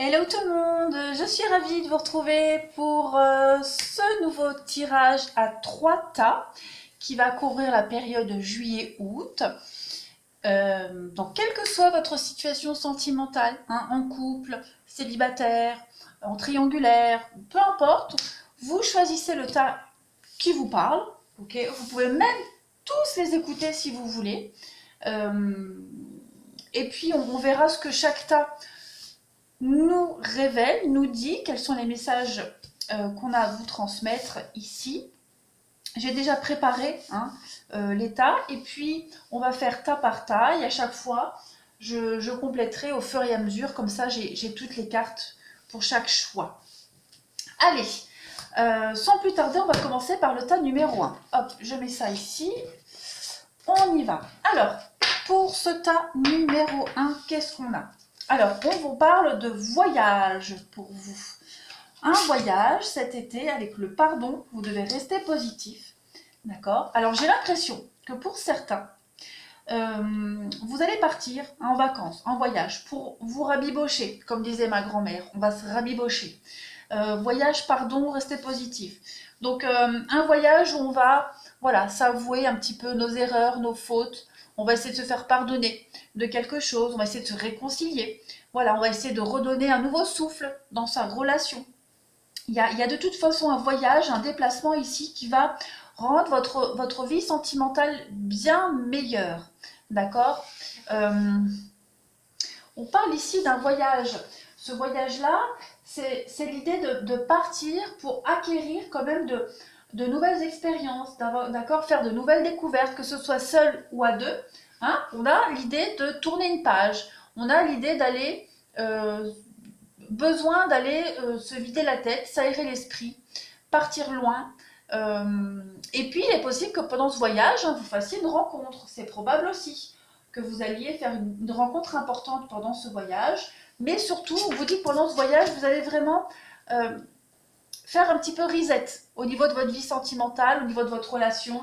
Hello tout le monde, je suis ravie de vous retrouver pour ce nouveau tirage à 3 tas qui va couvrir la période juillet-août. Donc quelle que soit votre situation sentimentale, hein, en couple, célibataire, en triangulaire, peu importe, vous choisissez le tas qui vous parle. Ok, vous pouvez même tous les écouter si vous voulez. Et puis on verra ce que chaque tas nous révèle, nous dit quels sont les messages qu'on a à vous transmettre ici. J'ai déjà préparé les tas et puis on va faire tas par tas et à chaque fois je compléterai au fur et à mesure, comme ça j'ai toutes les cartes pour chaque choix. Allez, sans plus tarder, on va commencer par le tas numéro 1. Hop, je mets ça ici. On y va. Alors, pour ce tas numéro 1, qu'est-ce qu'on a? Alors, on vous parle de voyage pour vous. Un voyage cet été avec le pardon, vous devez rester positif. D'accord? Alors, j'ai l'impression que pour certains, vous allez partir en vacances, en voyage, pour vous rabibocher, comme disait ma grand-mère, on va se rabibocher. Voyage, pardon, rester positif. Donc, un voyage où on va, voilà, s'avouer un petit peu nos erreurs, nos fautes. On va essayer de se faire pardonner de quelque chose, on va essayer de se réconcilier. Voilà, on va essayer de redonner un nouveau souffle dans sa relation. Il y a de toute façon un voyage, un déplacement ici qui va rendre votre vie sentimentale bien meilleure. D'accord? On parle ici d'un voyage. Ce voyage-là, c'est l'idée de partir pour acquérir quand même de nouvelles expériences, d'accord, faire de nouvelles découvertes, que ce soit seul ou à deux. Hein, on a l'idée de tourner une page. On a l'idée d'aller besoin d'aller se vider la tête, s'aérer l'esprit, partir loin. Et puis, il est possible que pendant ce voyage, vous fassiez une rencontre. C'est probable aussi que vous alliez faire une rencontre importante pendant ce voyage. Mais surtout, on vous dit que pendant ce voyage, vous allez vraiment faire un petit peu reset au niveau de votre vie sentimentale, au niveau de votre relation.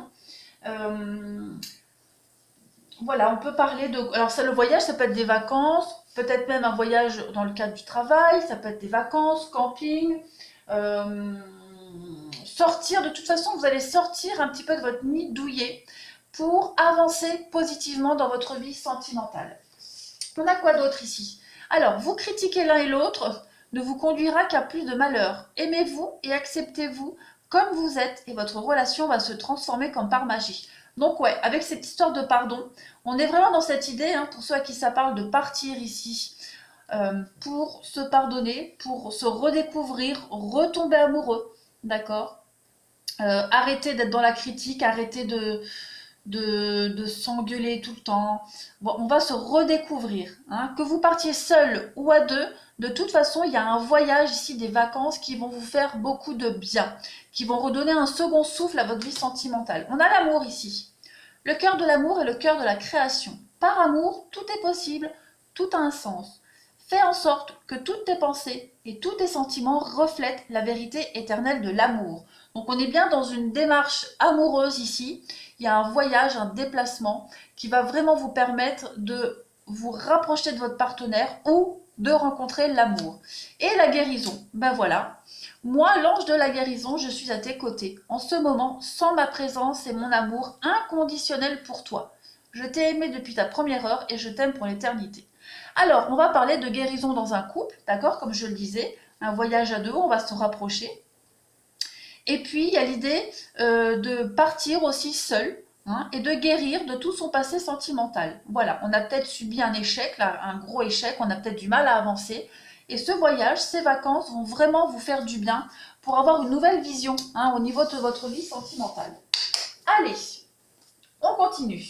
Voilà, on peut parler de... Alors, ça, le voyage, ça peut être des vacances, peut-être même un voyage dans le cadre du travail, ça peut être des vacances, camping, sortir. De toute façon, vous allez sortir un petit peu de votre nid douillet pour avancer positivement dans votre vie sentimentale. On a quoi d'autre ici? Alors, vous critiquer l'un et l'autre ne vous conduira qu'à plus de malheur. Aimez-vous et acceptez-vous comme vous êtes et votre relation va se transformer comme par magie. Donc ouais, avec cette histoire de pardon, on est vraiment dans cette idée, pour ceux à qui ça parle, de partir ici, pour se pardonner, pour se redécouvrir, retomber amoureux, d'accord? Arrêter d'être dans la critique, arrêter de s'engueuler tout le temps. Bon, on va se redécouvrir. Que vous partiez seul ou à deux, de toute façon, il y a un voyage ici, des vacances qui vont vous faire beaucoup de bien, qui vont redonner un second souffle à votre vie sentimentale. On a l'amour ici. Le cœur de l'amour est le cœur de la création. Par amour, tout est possible, tout a un sens. Fais en sorte que toutes tes pensées et tous tes sentiments reflètent la vérité éternelle de l'amour. Donc on est bien dans une démarche amoureuse ici. Il y a un voyage, un déplacement qui va vraiment vous permettre de vous rapprocher de votre partenaire ou de rencontrer l'amour. Et la guérison, ben voilà. Moi, l'ange de la guérison, je suis à tes côtés. En ce moment, sans ma présence et mon amour inconditionnel pour toi. Je t'ai aimé depuis ta première heure et je t'aime pour l'éternité. Alors, on va parler de guérison dans un couple, d'accord? Comme je le disais, un voyage à deux, on va se rapprocher. Et puis, il y a l'idée de partir aussi seul, et de guérir de tout son passé sentimental. Voilà, on a peut-être subi un échec, là, un gros échec, on a peut-être du mal à avancer. Et ce voyage, ces vacances vont vraiment vous faire du bien pour avoir une nouvelle vision au niveau de votre vie sentimentale. Allez, on continue.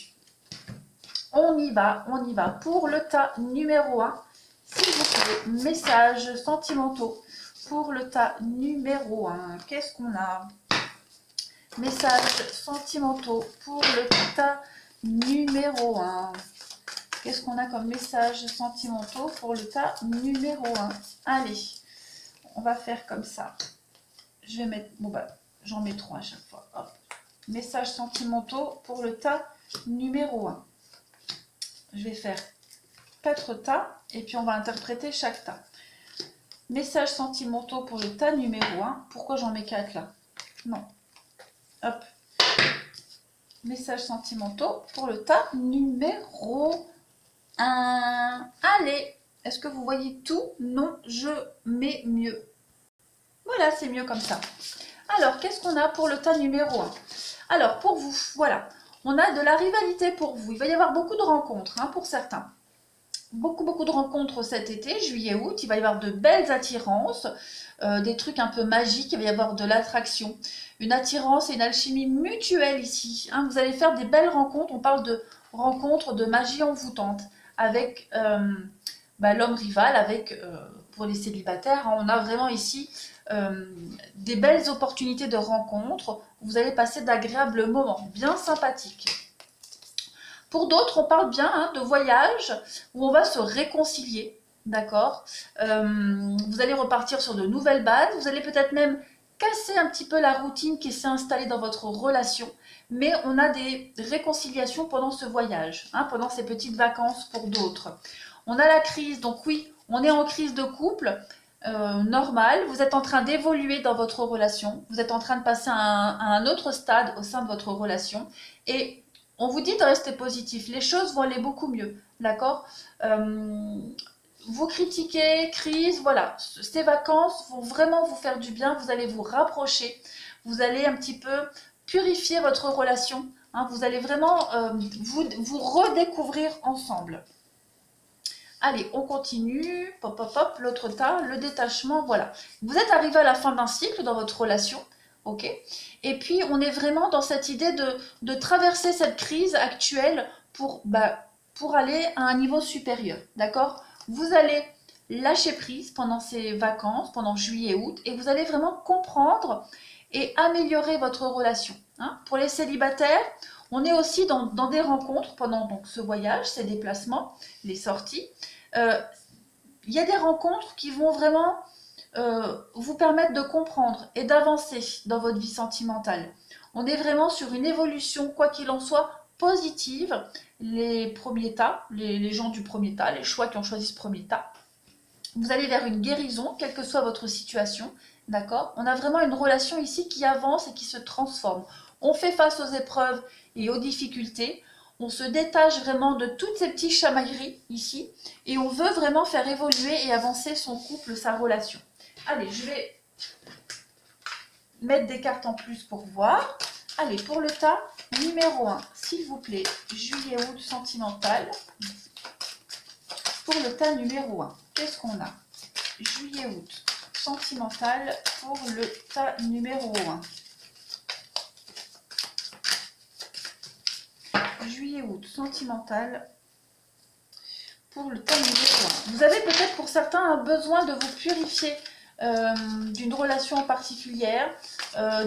On y va, on y va. Pour le tas numéro 1, s'il vous plaît, messages sentimentaux. Pour le tas numéro 1, qu'est-ce qu'on a? Messages sentimentaux pour le tas numéro 1. Qu'est-ce qu'on a comme messages sentimentaux pour le tas numéro 1? Allez, on va faire comme ça. Je vais mettre... Bon bah, j'en mets 3 à chaque fois. Hop. Messages sentimentaux pour le tas numéro 1. Je vais faire 4 tas et puis on va interpréter chaque tas. Messages sentimentaux pour le tas numéro 1. Pourquoi j'en mets 4 là? Non. Hop. Messages sentimentaux pour le tas numéro 1. Allez, est-ce que vous voyez tout? Non, je mets mieux. Voilà, c'est mieux comme ça. Alors, qu'est-ce qu'on a pour le tas numéro 1? Alors, pour vous, voilà. On a de la rivalité pour vous. Il va y avoir beaucoup de rencontres pour certains. Beaucoup de rencontres cet été, juillet-août. Il va y avoir de belles attirances, des trucs un peu magiques. Il va y avoir de l'attraction, une attirance et une alchimie mutuelle ici. Vous allez faire des belles rencontres. On parle de rencontres de magie envoûtante avec l'homme rival, avec pour les célibataires. On a vraiment ici des belles opportunités de rencontres. Vous allez passer d'agréables moments, bien sympathiques. Pour d'autres, on parle bien de voyage où on va se réconcilier, d'accord? Vous allez repartir sur de nouvelles bases, vous allez peut-être même casser un petit peu la routine qui s'est installée dans votre relation, mais on a des réconciliations pendant ce voyage, pendant ces petites vacances pour d'autres. On a la crise, donc oui, on est en crise de couple, normal, vous êtes en train d'évoluer dans votre relation, vous êtes en train de passer à un autre stade au sein de votre relation, et on vous dit de rester positif, les choses vont aller beaucoup mieux, d'accord? Vous critiquez, crise, voilà, ces vacances vont vraiment vous faire du bien, vous allez vous rapprocher, vous allez un petit peu purifier votre relation, vous allez vraiment vous redécouvrir ensemble. Allez, on continue, pop, pop, pop, l'autre tas, le détachement, voilà. Vous êtes arrivé à la fin d'un cycle dans votre relation, ok? Et puis, on est vraiment dans cette idée de traverser cette crise actuelle pour aller à un niveau supérieur, d'accord? Vous allez lâcher prise pendant ces vacances, pendant juillet et août, et vous allez vraiment comprendre et améliorer votre relation. Pour les célibataires, on est aussi dans des rencontres pendant donc, ce voyage, ces déplacements, les sorties. Il y a des rencontres qui vont vraiment vous permettre de comprendre et d'avancer dans votre vie sentimentale. On est vraiment sur une évolution, quoi qu'il en soit, positive. Les premiers tas, les gens du premier tas, les choix qui ont choisi ce premier tas, vous allez vers une guérison, quelle que soit votre situation, d'accord? On a vraiment une relation ici qui avance et qui se transforme. On fait face aux épreuves et aux difficultés. On se détache vraiment de toutes ces petites chamailleries ici et on veut vraiment faire évoluer et avancer son couple, sa relation. Allez, je vais mettre des cartes en plus pour voir. Allez, pour le tas numéro 1, s'il vous plaît, juillet-août sentimental. Pour le tas numéro 1, qu'est-ce qu'on a? Juillet-août sentimental pour le tas numéro 1. Juillet-août sentimental pour le tas numéro 1. Vous avez peut-être pour certains un besoin de vous purifier d'une relation particulière,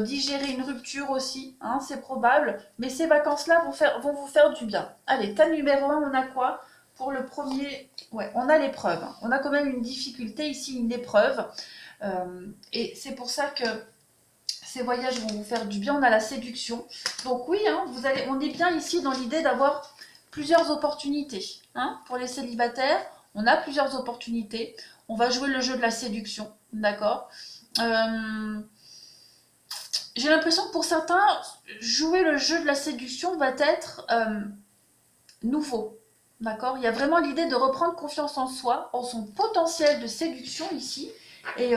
digérer une rupture aussi, c'est probable, mais ces vacances-là vont vous faire du bien. Allez, tas numéro 1, on a quoi? Pour le premier, ouais, on a l'épreuve. On a quand même une difficulté ici, une épreuve. Et c'est pour ça que ces voyages vont vous faire du bien. On a la séduction. Donc oui, on est bien ici dans l'idée d'avoir plusieurs opportunités. Pour les célibataires, on a plusieurs opportunités. On va jouer le jeu de la séduction, d'accord? J'ai l'impression que pour certains, jouer le jeu de la séduction va être nouveau. D'accord? Il y a vraiment l'idée de reprendre confiance en soi, en son potentiel de séduction ici, et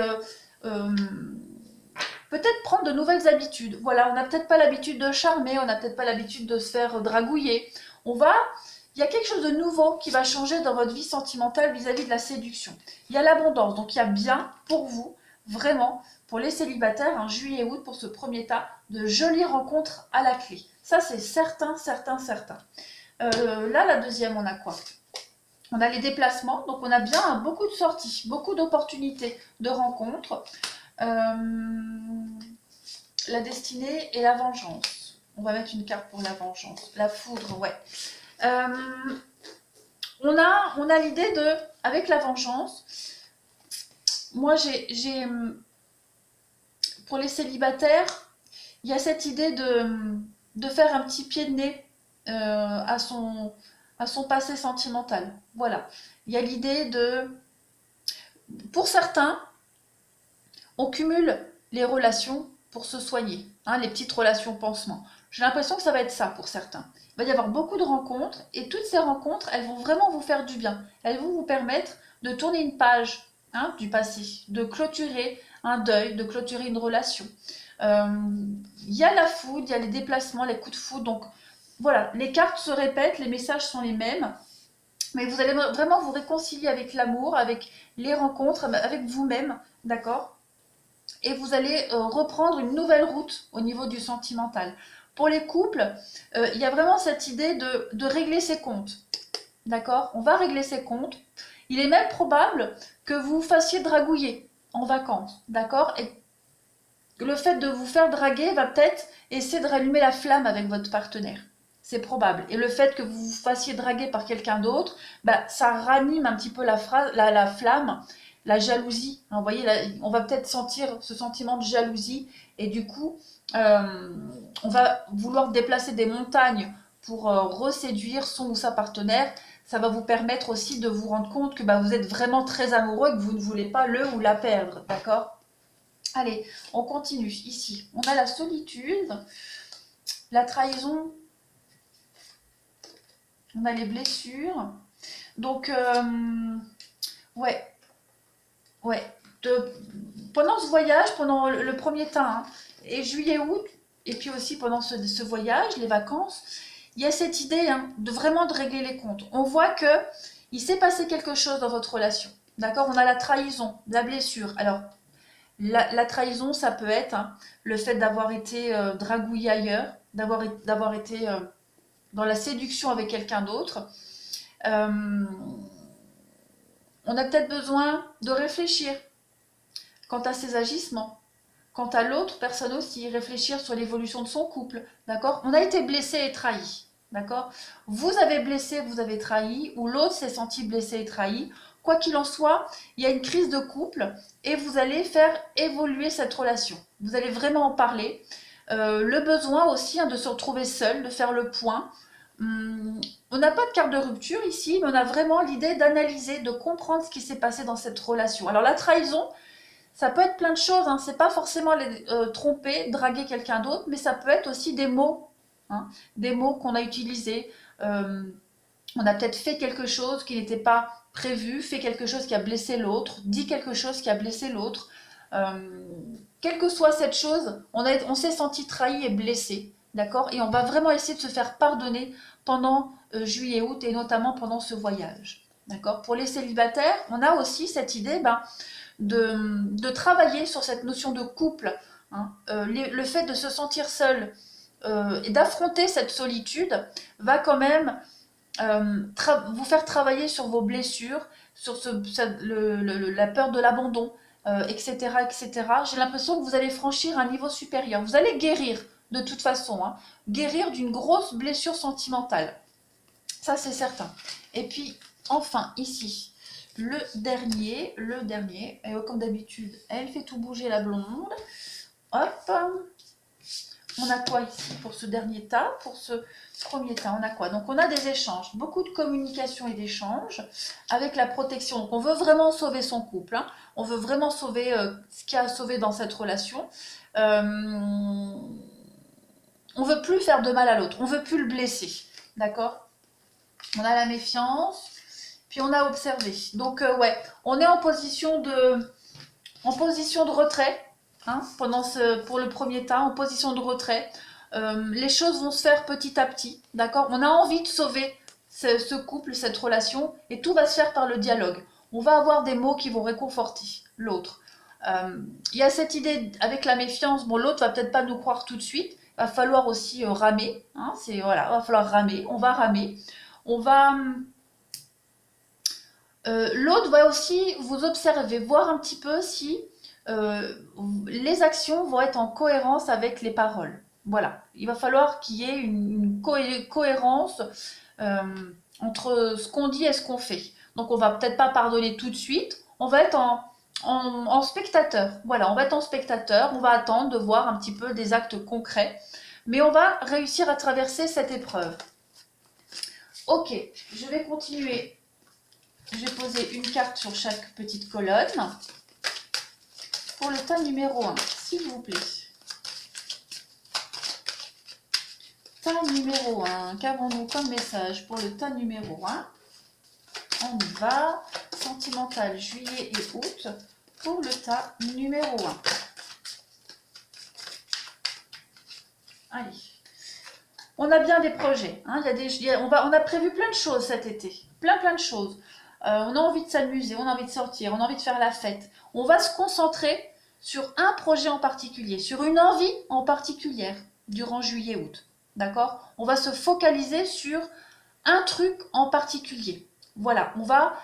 peut-être prendre de nouvelles habitudes. Voilà, on n'a peut-être pas l'habitude de charmer, on n'a peut-être pas l'habitude de se faire dragouiller. Il y a quelque chose de nouveau qui va changer dans votre vie sentimentale vis-à-vis de la séduction. Il y a l'abondance, donc il y a bien pour vous, vraiment, pour les célibataires, un juillet-août pour ce premier tas, de jolies rencontres à la clé. Ça, c'est certain, certain, certain. Là, la deuxième, on a quoi? On a les déplacements, donc on a bien beaucoup de sorties, beaucoup d'opportunités de rencontres. La destinée et la vengeance. On va mettre une carte pour la vengeance. La foudre, ouais. On a l'idée avec la vengeance, moi pour les célibataires, il y a cette idée de faire un petit pied de nez à son passé sentimental. Voilà. Il y a l'idée pour certains, On cumule les relations pour se soigner, hein, les petites relations pansements. J'ai l'impression que ça va être ça pour certains. Il va y avoir beaucoup de rencontres et toutes ces rencontres, elles vont vraiment vous faire du bien. Elles vont vous permettre de tourner une page, hein, du passé, de clôturer un deuil, de clôturer une relation. Il y a la foudre, il y a les déplacements, les coups de foudre. Donc voilà, les cartes se répètent, les messages sont les mêmes. Mais vous allez vraiment vous réconcilier avec l'amour, avec les rencontres, avec vous-même, d'accord? Et vous allez reprendre une nouvelle route au niveau du sentimental. Pour les couples, il y a vraiment cette idée de régler ses comptes, d'accord? On va régler ses comptes. Il est même probable que vous fassiez dragouiller en vacances, d'accord? Et le fait de vous faire draguer va peut-être essayer de rallumer la flamme avec votre partenaire. C'est probable. Et le fait que vous vous fassiez draguer par quelqu'un d'autre, bah, ça ranime un petit peu la flamme, la jalousie. Hein, vous voyez, là, on va peut-être sentir ce sentiment de jalousie. Et du coup, on va vouloir déplacer des montagnes pour reséduire son ou sa partenaire. Ça va vous permettre aussi de vous rendre compte que bah, vous êtes vraiment très amoureux et que vous ne voulez pas le ou la perdre. D'accord ? Allez, on continue. Ici, on a la solitude, la trahison, on a les blessures. Donc, ouais. Pendant ce voyage, pendant le premier temps, hein, et juillet-août, et puis aussi pendant ce voyage, les vacances, il y a cette idée hein, de vraiment de régler les comptes. On voit que il s'est passé quelque chose dans votre relation. D'accord? On a la trahison, la blessure. Alors, la trahison, ça peut être hein, le fait d'avoir été dragouillé ailleurs, d'avoir été dans la séduction avec quelqu'un d'autre. On a peut-être besoin de réfléchir quant à ses agissements, quant à l'autre personne aussi, réfléchir sur l'évolution de son couple, d'accord? On a été blessé et trahi, d'accord? Vous avez blessé, vous avez trahi, ou l'autre s'est senti blessé et trahi. Quoi qu'il en soit, il y a une crise de couple et vous allez faire évoluer cette relation. Vous allez vraiment en parler. Le besoin aussi hein, de se retrouver seul, de faire le point. On n'a pas de carte de rupture ici, mais on a vraiment l'idée d'analyser, de comprendre ce qui s'est passé dans cette relation. Alors la trahison, ça peut être plein de choses, hein. C'est pas forcément tromper, draguer quelqu'un d'autre, mais ça peut être aussi hein, des mots qu'on a utilisés. On a peut-être fait quelque chose qui n'était pas prévu, fait quelque chose qui a blessé l'autre, dit quelque chose qui a blessé l'autre. Quelle que soit cette chose, on s'est senti trahi et blessé, d'accord? Et on va vraiment essayer de se faire pardonner pendant juillet-août et notamment pendant ce voyage, d'accord? Pour les célibataires, on a aussi cette idée de travailler sur cette notion de couple, hein. Le fait de se sentir seul et d'affronter cette solitude va quand même vous faire travailler sur vos blessures, sur la peur de l'abandon, etc., etc. J'ai l'impression que vous allez franchir un niveau supérieur. Vous allez guérir de toute façon, hein, guérir d'une grosse blessure sentimentale. Ça, c'est certain. Et puis, enfin, ici, le dernier, et comme d'habitude, elle fait tout bouger la blonde. Hop, on a quoi ici pour ce dernier tas, pour ce premier tas, on a quoi? Donc on a des échanges, beaucoup de communication et d'échanges avec la protection. Donc on veut vraiment sauver son couple, hein. On veut vraiment sauver ce qu'il y a à sauver dans cette relation. On veut plus faire de mal à l'autre, on veut plus le blesser, d'accord? On a la méfiance, puis on a observé. Donc ouais, on est en position de retrait. Hein, pour le premier tas, en position de retrait. Les choses vont se faire petit à petit, d'accord? On a envie de sauver ce couple, cette relation, et tout va se faire par le dialogue. On va avoir des mots qui vont réconforter l'autre. Il y a cette idée avec la méfiance, bon, l'autre va peut-être pas nous croire tout de suite, il va falloir aussi ramer, hein, voilà, va falloir ramer, on va ramer, on va... l'autre va aussi vous observer, voir un petit peu si les actions vont être en cohérence avec les paroles. Voilà, il va falloir qu'il y ait une cohérence entre ce qu'on dit et ce qu'on fait. Donc on va peut-être pas pardonner tout de suite, on va être en spectateur. Voilà, on va être en spectateur, on va attendre de voir un petit peu des actes concrets, mais on va réussir à traverser cette épreuve. Ok, je vais continuer. Je vais poser une carte sur chaque petite colonne. pour le tas numéro 1, s'il vous plaît. Tas numéro 1, qu'avons-nous comme message pour le tas numéro 1? On y va. Sentimental, juillet et août pour le tas numéro 1. Allez. On a bien des projets. Hein, on a prévu plein de choses cet été. Plein de choses. On a envie de s'amuser, on a envie de sortir, on a envie de faire la fête. On va se concentrer sur un projet en particulier, sur une envie en particulière durant juillet-août. D'accord? On va se focaliser sur un truc en particulier. Voilà, on va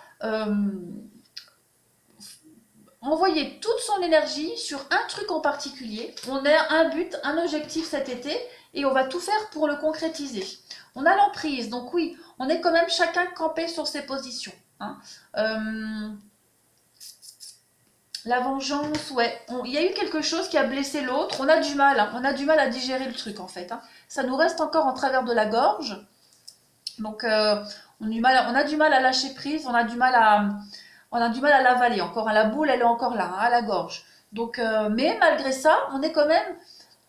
envoyer toute son énergie sur un truc en particulier. On a un but, un objectif cet été et on va tout faire pour le concrétiser. On a l'emprise, donc oui, on est quand même chacun campé sur ses positions. Hein. La vengeance, ouais. Il y a eu quelque chose qui a blessé l'autre. On a du mal, hein. On a du mal à digérer le truc en fait. Hein. Ça nous reste encore en travers de la gorge. Donc on a du mal à lâcher prise, on a du mal à l'avaler. Encore, hein, la boule, elle est encore là, hein, à la gorge. Donc, mais malgré ça, on est quand même,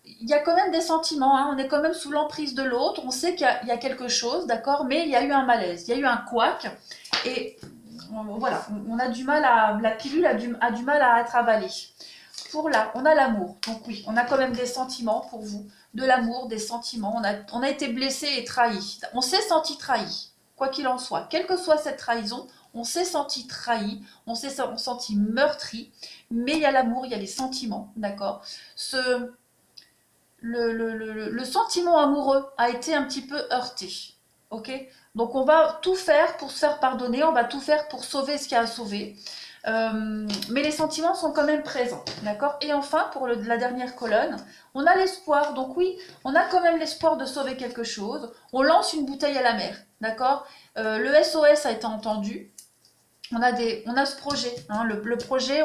il y a quand même des sentiments. Hein, on est quand même sous l'emprise de l'autre. On sait qu'il y a quelque chose, d'accord, mais il y a eu un malaise, il y a eu un couac, et voilà, on a du mal la pilule a du mal à être avalée. Pour là, on a l'amour. Donc oui, on a quand même des sentiments pour vous, de l'amour, des sentiments. On a été blessé et trahi. On s'est senti trahi, quoi qu'il en soit. Quelle que soit cette trahison, on s'est senti trahi, on s'est senti meurtri. Mais il y a l'amour, il y a les sentiments, d'accord. Le sentiment amoureux a été un petit peu heurté, ok. Donc on va tout faire pour se faire pardonner, on va tout faire pour sauver ce qu'il y a à sauver. Mais les sentiments sont quand même présents, d'accord. Et enfin, pour la dernière colonne, on a l'espoir. Donc oui, on a quand même l'espoir de sauver quelque chose. On lance une bouteille à la mer, d'accord. Le SOS a été entendu. On a ce projet. Hein, le projet,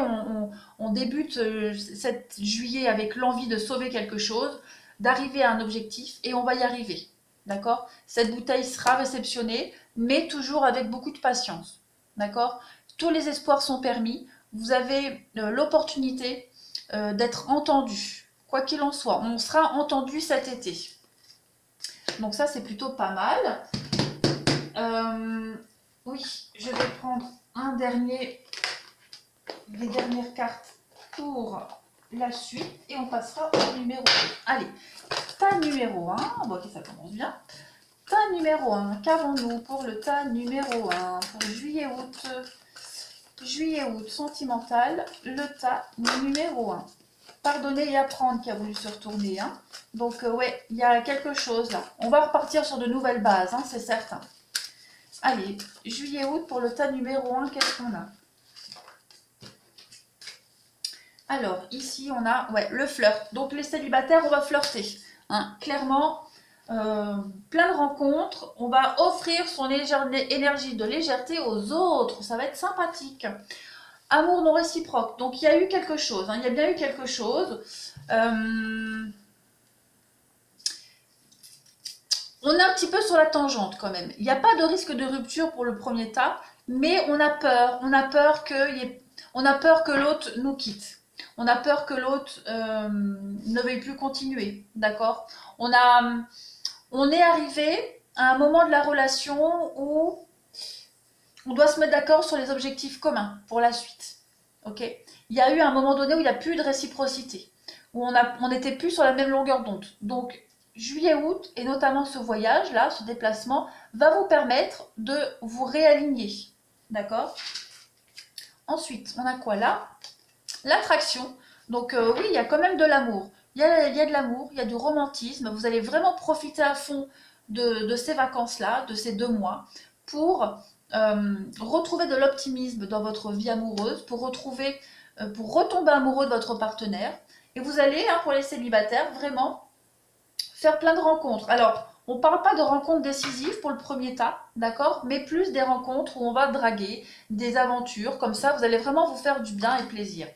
on débute 7 juillet avec l'envie de sauver quelque chose, d'arriver à un objectif, et on va y arriver, d'accord. Cette bouteille sera réceptionnée, mais toujours avec beaucoup de patience, d'accord. Tous les espoirs sont permis. Vous avez l'opportunité d'être entendu. Quoi qu'il en soit, on sera entendu cet été. Donc ça, c'est plutôt pas mal. Oui, je vais prendre les dernières cartes pour la suite et on passera au numéro 2. Allez, tas numéro 1. Bon, ok, ça commence bien. Tas numéro 1. Qu'avons-nous pour le tas numéro 1 pour juillet-août? Juillet-août sentimental, le tas numéro 1. Pardonner et apprendre qui a voulu se retourner. Hein. Donc, ouais, il y a quelque chose là. On va repartir sur de nouvelles bases, hein, c'est certain. Allez, juillet-août pour le tas numéro 1, qu'est-ce qu'on a? Alors, ici, on a le flirt. Donc, les célibataires, on va flirter. Hein. Clairement, plein de rencontres. On va offrir son énergie de légèreté aux autres. Ça va être sympathique. Amour non réciproque. Donc, il y a eu quelque chose. Hein. Il y a bien eu quelque chose. On est un petit peu sur la tangente quand même. Il n'y a pas de risque de rupture pour le premier tas, mais on a peur. On a peur que l'autre nous quitte. On a peur que l'autre ne veuille plus continuer. D'accord. On est arrivé à un moment de la relation où on doit se mettre d'accord sur les objectifs communs pour la suite. Ok. Il y a eu un moment donné où il n'y a plus de réciprocité, où on n'était plus sur la même longueur d'onde. Donc, juillet-août, et notamment ce voyage-là, ce déplacement, va vous permettre de vous réaligner. D'accord. Ensuite, on a quoi là? L'attraction. Donc oui, il y a quand même de l'amour. Il y a de l'amour, il y a du romantisme. Vous allez vraiment profiter à fond de ces vacances-là, de ces 2 mois, pour retrouver de l'optimisme dans votre vie amoureuse, pour retomber amoureux de votre partenaire. Et vous allez, hein, pour les célibataires, vraiment faire plein de rencontres. Alors, on ne parle pas de rencontres décisives pour le premier tas, d'accord, mais plus des rencontres où on va draguer, des aventures, comme ça, vous allez vraiment vous faire du bien et plaisir.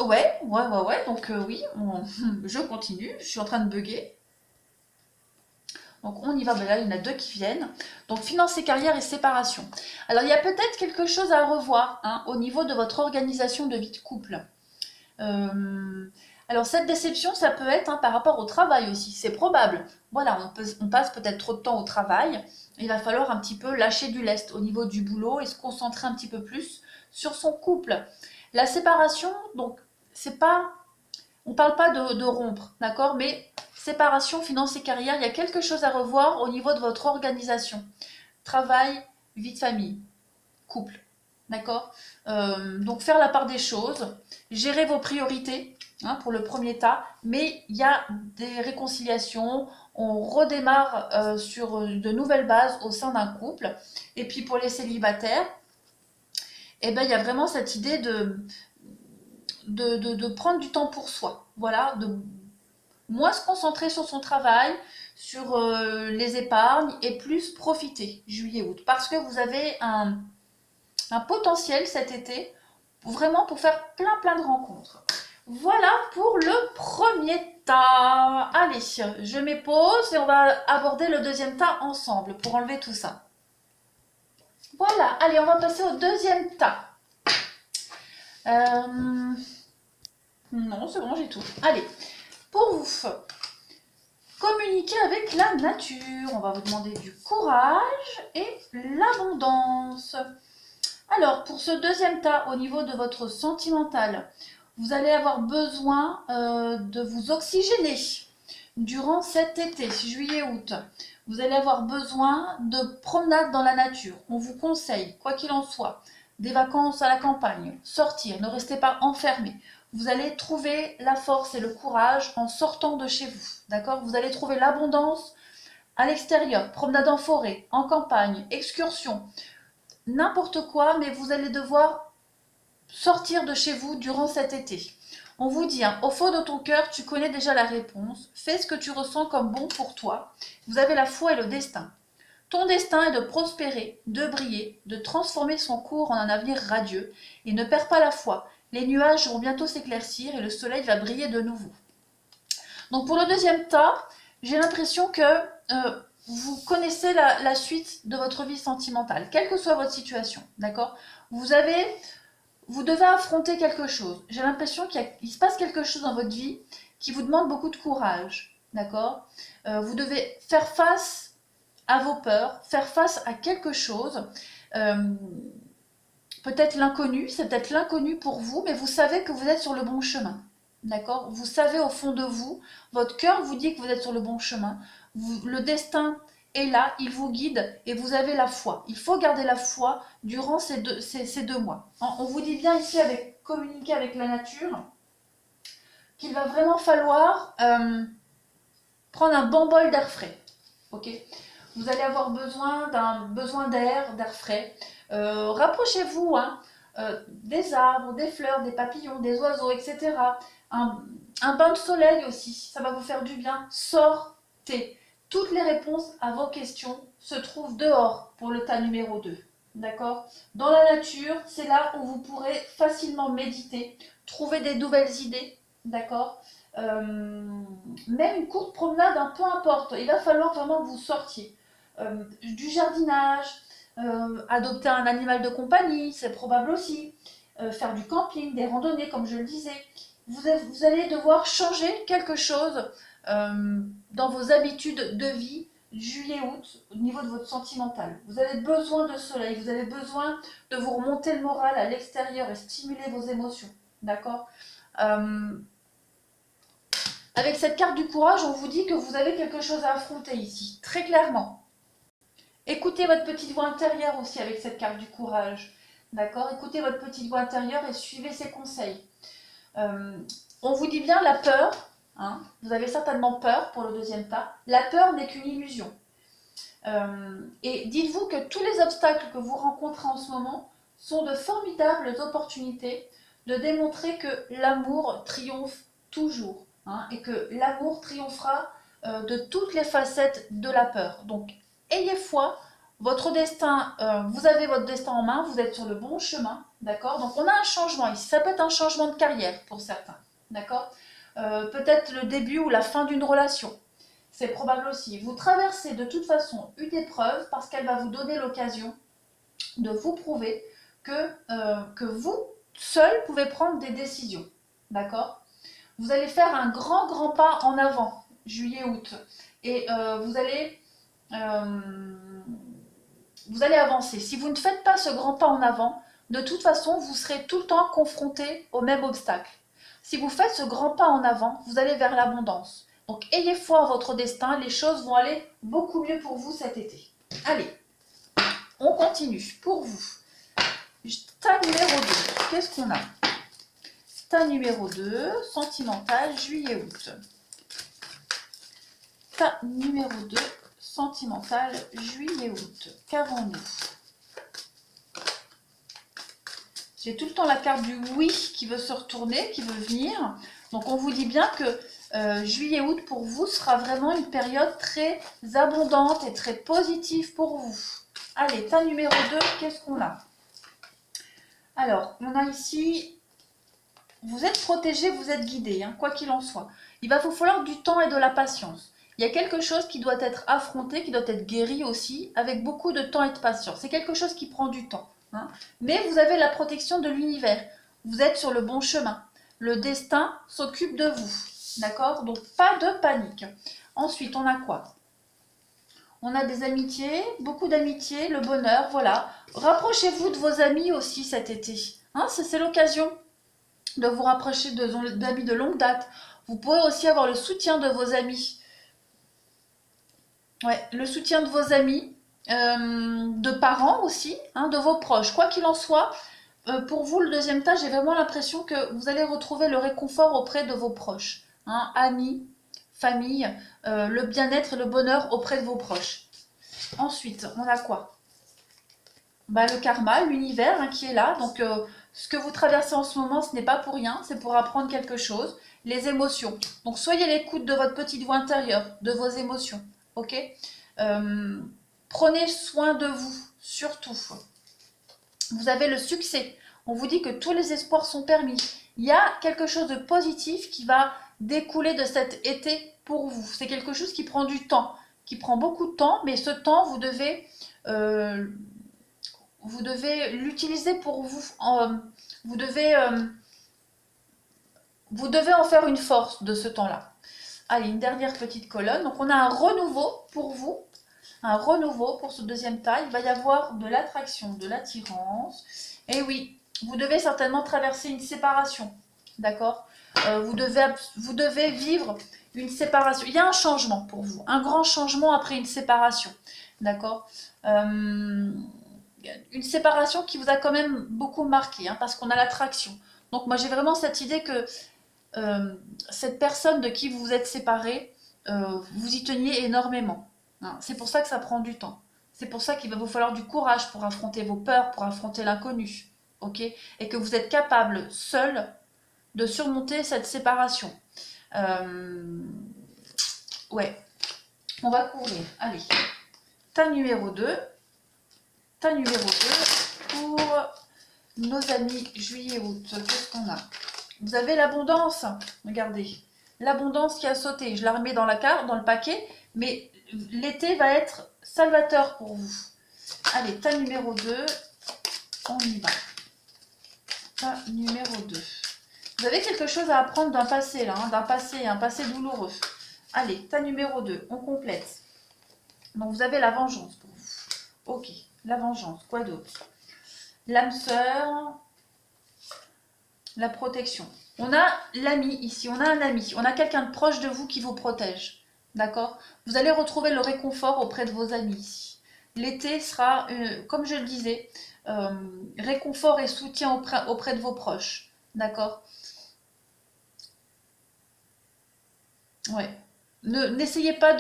Ouais, donc oui, je continue, je suis en train de bugger. Donc on y va, ben là il y en a deux qui viennent. Donc finances et carrière et séparation. Alors il y a peut-être quelque chose à revoir hein, au niveau de votre organisation de vie de couple. Alors cette déception, ça peut être hein, par rapport au travail aussi, c'est probable. Voilà, on passe peut-être trop de temps au travail, il va falloir un petit peu lâcher du lest au niveau du boulot et se concentrer un petit peu plus sur son couple. La séparation, donc c'est pas, on parle pas de rompre, d'accord, mais séparation, finances et carrière, il y a quelque chose à revoir au niveau de votre organisation. Travail, vie de famille, couple. D'accord. Donc faire la part des choses, gérer vos priorités hein, pour le premier tas, mais il y a des réconciliations, on redémarre sur de nouvelles bases au sein d'un couple. Et puis pour les célibataires, eh ben, il y a vraiment cette idée de prendre du temps pour soi. Voilà, de moins se concentrer sur son travail, sur les épargnes et plus profiter juillet-août. Parce que vous avez un potentiel cet été, vraiment pour faire plein de rencontres. Voilà pour le premier tas. Allez, je mets pause et on va aborder le deuxième tas ensemble pour enlever tout ça. Voilà, allez, on va passer au deuxième tas. Non, c'est bon, j'ai tout. Allez, pour vous, communiquer avec la nature. On va vous demander du courage et l'abondance. Alors, pour ce deuxième tas, au niveau de votre sentimental, vous allez avoir besoin de vous oxygéner durant cet été, juillet-août. Vous allez avoir besoin de promenades dans la nature. On vous conseille, quoi qu'il en soit, des vacances à la campagne, sortir, ne restez pas enfermés. Vous allez trouver la force et le courage en sortant de chez vous. D'accord? Vous allez trouver l'abondance à l'extérieur, promenade en forêt, en campagne, excursion. N'importe quoi, mais vous allez devoir sortir de chez vous durant cet été. On vous dit, hein, au fond de ton cœur, tu connais déjà la réponse. Fais ce que tu ressens comme bon pour toi. Vous avez la foi et le destin. Ton destin est de prospérer, de briller, de transformer son cours en un avenir radieux. Et ne perds pas la foi. Les nuages vont bientôt s'éclaircir et le soleil va briller de nouveau. Donc pour le deuxième tas, j'ai l'impression que vous connaissez la suite de votre vie sentimentale, quelle que soit votre situation, d'accord? Vous devez affronter quelque chose. J'ai l'impression qu'il se passe quelque chose dans votre vie qui vous demande beaucoup de courage, d'accord? Vous devez faire face à vos peurs, faire face à quelque chose. Peut-être l'inconnu, c'est peut-être l'inconnu pour vous, mais vous savez que vous êtes sur le bon chemin. D'accord? Vous savez au fond de vous, votre cœur vous dit que vous êtes sur le bon chemin. Le destin est là, il vous guide et vous avez la foi. Il faut garder la foi durant ces deux mois. On vous dit bien ici, avec communiquer avec la nature, qu'il va vraiment falloir prendre un bon bol d'air frais. Ok? Vous allez avoir besoin d'air frais. Rapprochez-vous hein, des arbres, des fleurs, des papillons, des oiseaux, etc. Un bain de soleil aussi, ça va vous faire du bien. Sortez. Toutes les réponses à vos questions se trouvent dehors pour le tas numéro 2. D'accord? Dans la nature, c'est là où vous pourrez facilement méditer, trouver des nouvelles idées. D'accord? Même une courte promenade, hein, peu importe. Il va falloir vraiment que vous sortiez. Du jardinage, adopter un animal de compagnie, c'est probable aussi. Faire du camping, des randonnées, comme je le disais. Vous allez devoir changer quelque chose dans vos habitudes de vie, juillet-août, au niveau de votre sentimental. Vous avez besoin de soleil, vous avez besoin de vous remonter le moral à l'extérieur et stimuler vos émotions. D'accord? Avec cette carte du courage, on vous dit que vous avez quelque chose à affronter ici, très clairement. Écoutez votre petite voix intérieure aussi avec cette carte du courage. D'accord? Écoutez votre petite voix intérieure et suivez ses conseils. On vous dit bien la peur, hein, vous avez certainement peur pour le deuxième tas. La peur n'est qu'une illusion. Et dites-vous que tous les obstacles que vous rencontrez en ce moment sont de formidables opportunités de démontrer que l'amour triomphe toujours. Hein, et que l'amour triomphera de toutes les facettes de la peur. Donc, ayez foi, votre destin, vous avez votre destin en main, vous êtes sur le bon chemin, d'accord? Donc, on a un changement ici, ça peut être un changement de carrière pour certains, d'accord? Peut-être le début ou la fin d'une relation. C'est probable aussi. Vous traversez de toute façon une épreuve parce qu'elle va vous donner l'occasion de vous prouver que vous, seul, pouvez prendre des décisions. D'accord? Vous allez faire un grand pas en avant, juillet-août. Et vous allez avancer. Si vous ne faites pas ce grand pas en avant, de toute façon, vous serez tout le temps confronté au même obstacle. Si vous faites ce grand pas en avant, vous allez vers l'abondance. Donc, ayez foi en votre destin, les choses vont aller beaucoup mieux pour vous cet été. Allez, on continue. Pour vous, tas numéro 2, qu'est-ce qu'on a? Tas numéro 2, sentimental, juillet-août. Tas numéro 2, sentimental, juillet-août. Qu'avons-nous? J'ai tout le temps la carte du oui qui veut se retourner, qui veut venir. Donc on vous dit bien que juillet-août pour vous sera vraiment une période très abondante et très positive pour vous. Allez, tas numéro 2, qu'est-ce qu'on a? Alors, on a ici, vous êtes protégé, vous êtes guidé, hein, quoi qu'il en soit. Il va vous falloir du temps et de la patience. Il y a quelque chose qui doit être affronté, qui doit être guéri aussi, avec beaucoup de temps et de patience. C'est quelque chose qui prend du temps. Hein. Mais vous avez la protection de l'univers. Vous êtes sur le bon chemin. Le destin s'occupe de vous. D'accord? Donc, pas de panique. Ensuite, on a quoi? On a des amitiés, beaucoup d'amitiés, le bonheur, voilà. Rapprochez-vous de vos amis aussi cet été. Hein, c'est l'occasion de vous rapprocher d'amis de longue date. Vous pourrez aussi avoir le soutien de vos amis. Ouais, le soutien de vos amis, de parents aussi, hein, de vos proches. Quoi qu'il en soit, pour vous, le deuxième tas, j'ai vraiment l'impression que vous allez retrouver le réconfort auprès de vos proches. Hein, amis, famille, le bien-être et le bonheur auprès de vos proches. Ensuite, on a quoi? Bah, le karma, l'univers hein, qui est là. Donc, ce que vous traversez en ce moment, ce n'est pas pour rien, c'est pour apprendre quelque chose. Les émotions. Donc, soyez à l'écoute de votre petite voix intérieure, de vos émotions. Ok? Prenez soin de vous, surtout. Vous avez le succès. On vous dit que tous les espoirs sont permis. Il y a quelque chose de positif qui va découler de cet été pour vous. C'est quelque chose qui prend du temps, qui prend beaucoup de temps, mais ce temps, vous devez l'utiliser pour vous. Vous devez en faire une force de ce temps-là. Allez, une dernière petite colonne. Donc, on a un renouveau pour vous. Un renouveau pour ce deuxième tas. Il va y avoir de l'attraction, de l'attirance. Et oui, vous devez certainement traverser une séparation. D'accord? Vous devez vivre une séparation. Il y a un changement pour vous. Un grand changement après une séparation. D'accord? Une séparation qui vous a quand même beaucoup marqué. Hein, parce qu'on a l'attraction. Donc, moi, j'ai vraiment cette idée que cette personne de qui vous vous êtes séparé, vous y teniez énormément. Hein. C'est pour ça que ça prend du temps. C'est pour ça qu'il va vous falloir du courage pour affronter vos peurs, pour affronter l'inconnu. Ok? Et que vous êtes capable, seul, de surmonter cette séparation. Ouais. On va courir. Allez. Tas numéro 2. Tas numéro 2 pour nos amis juillet-août. Qu'est-ce qu'on a? Vous avez l'abondance, regardez, l'abondance qui a sauté. Je la remets dans la carte, dans le paquet, mais l'été va être salvateur pour vous. Allez, tas numéro 2, on y va. Tas numéro 2. Vous avez quelque chose à apprendre d'un passé, là, hein, un passé douloureux. Allez, tas numéro 2, on complète. Donc, vous avez la vengeance pour vous. Ok, la vengeance, quoi d'autre? L'âme sœur. La protection. On a l'ami ici, on a un ami, on a quelqu'un de proche de vous qui vous protège. D'accord? Vous allez retrouver le réconfort auprès de vos amis ici. L'été sera, comme je le disais, réconfort et soutien auprès de vos proches. D'accord? Ouais. N'essayez pas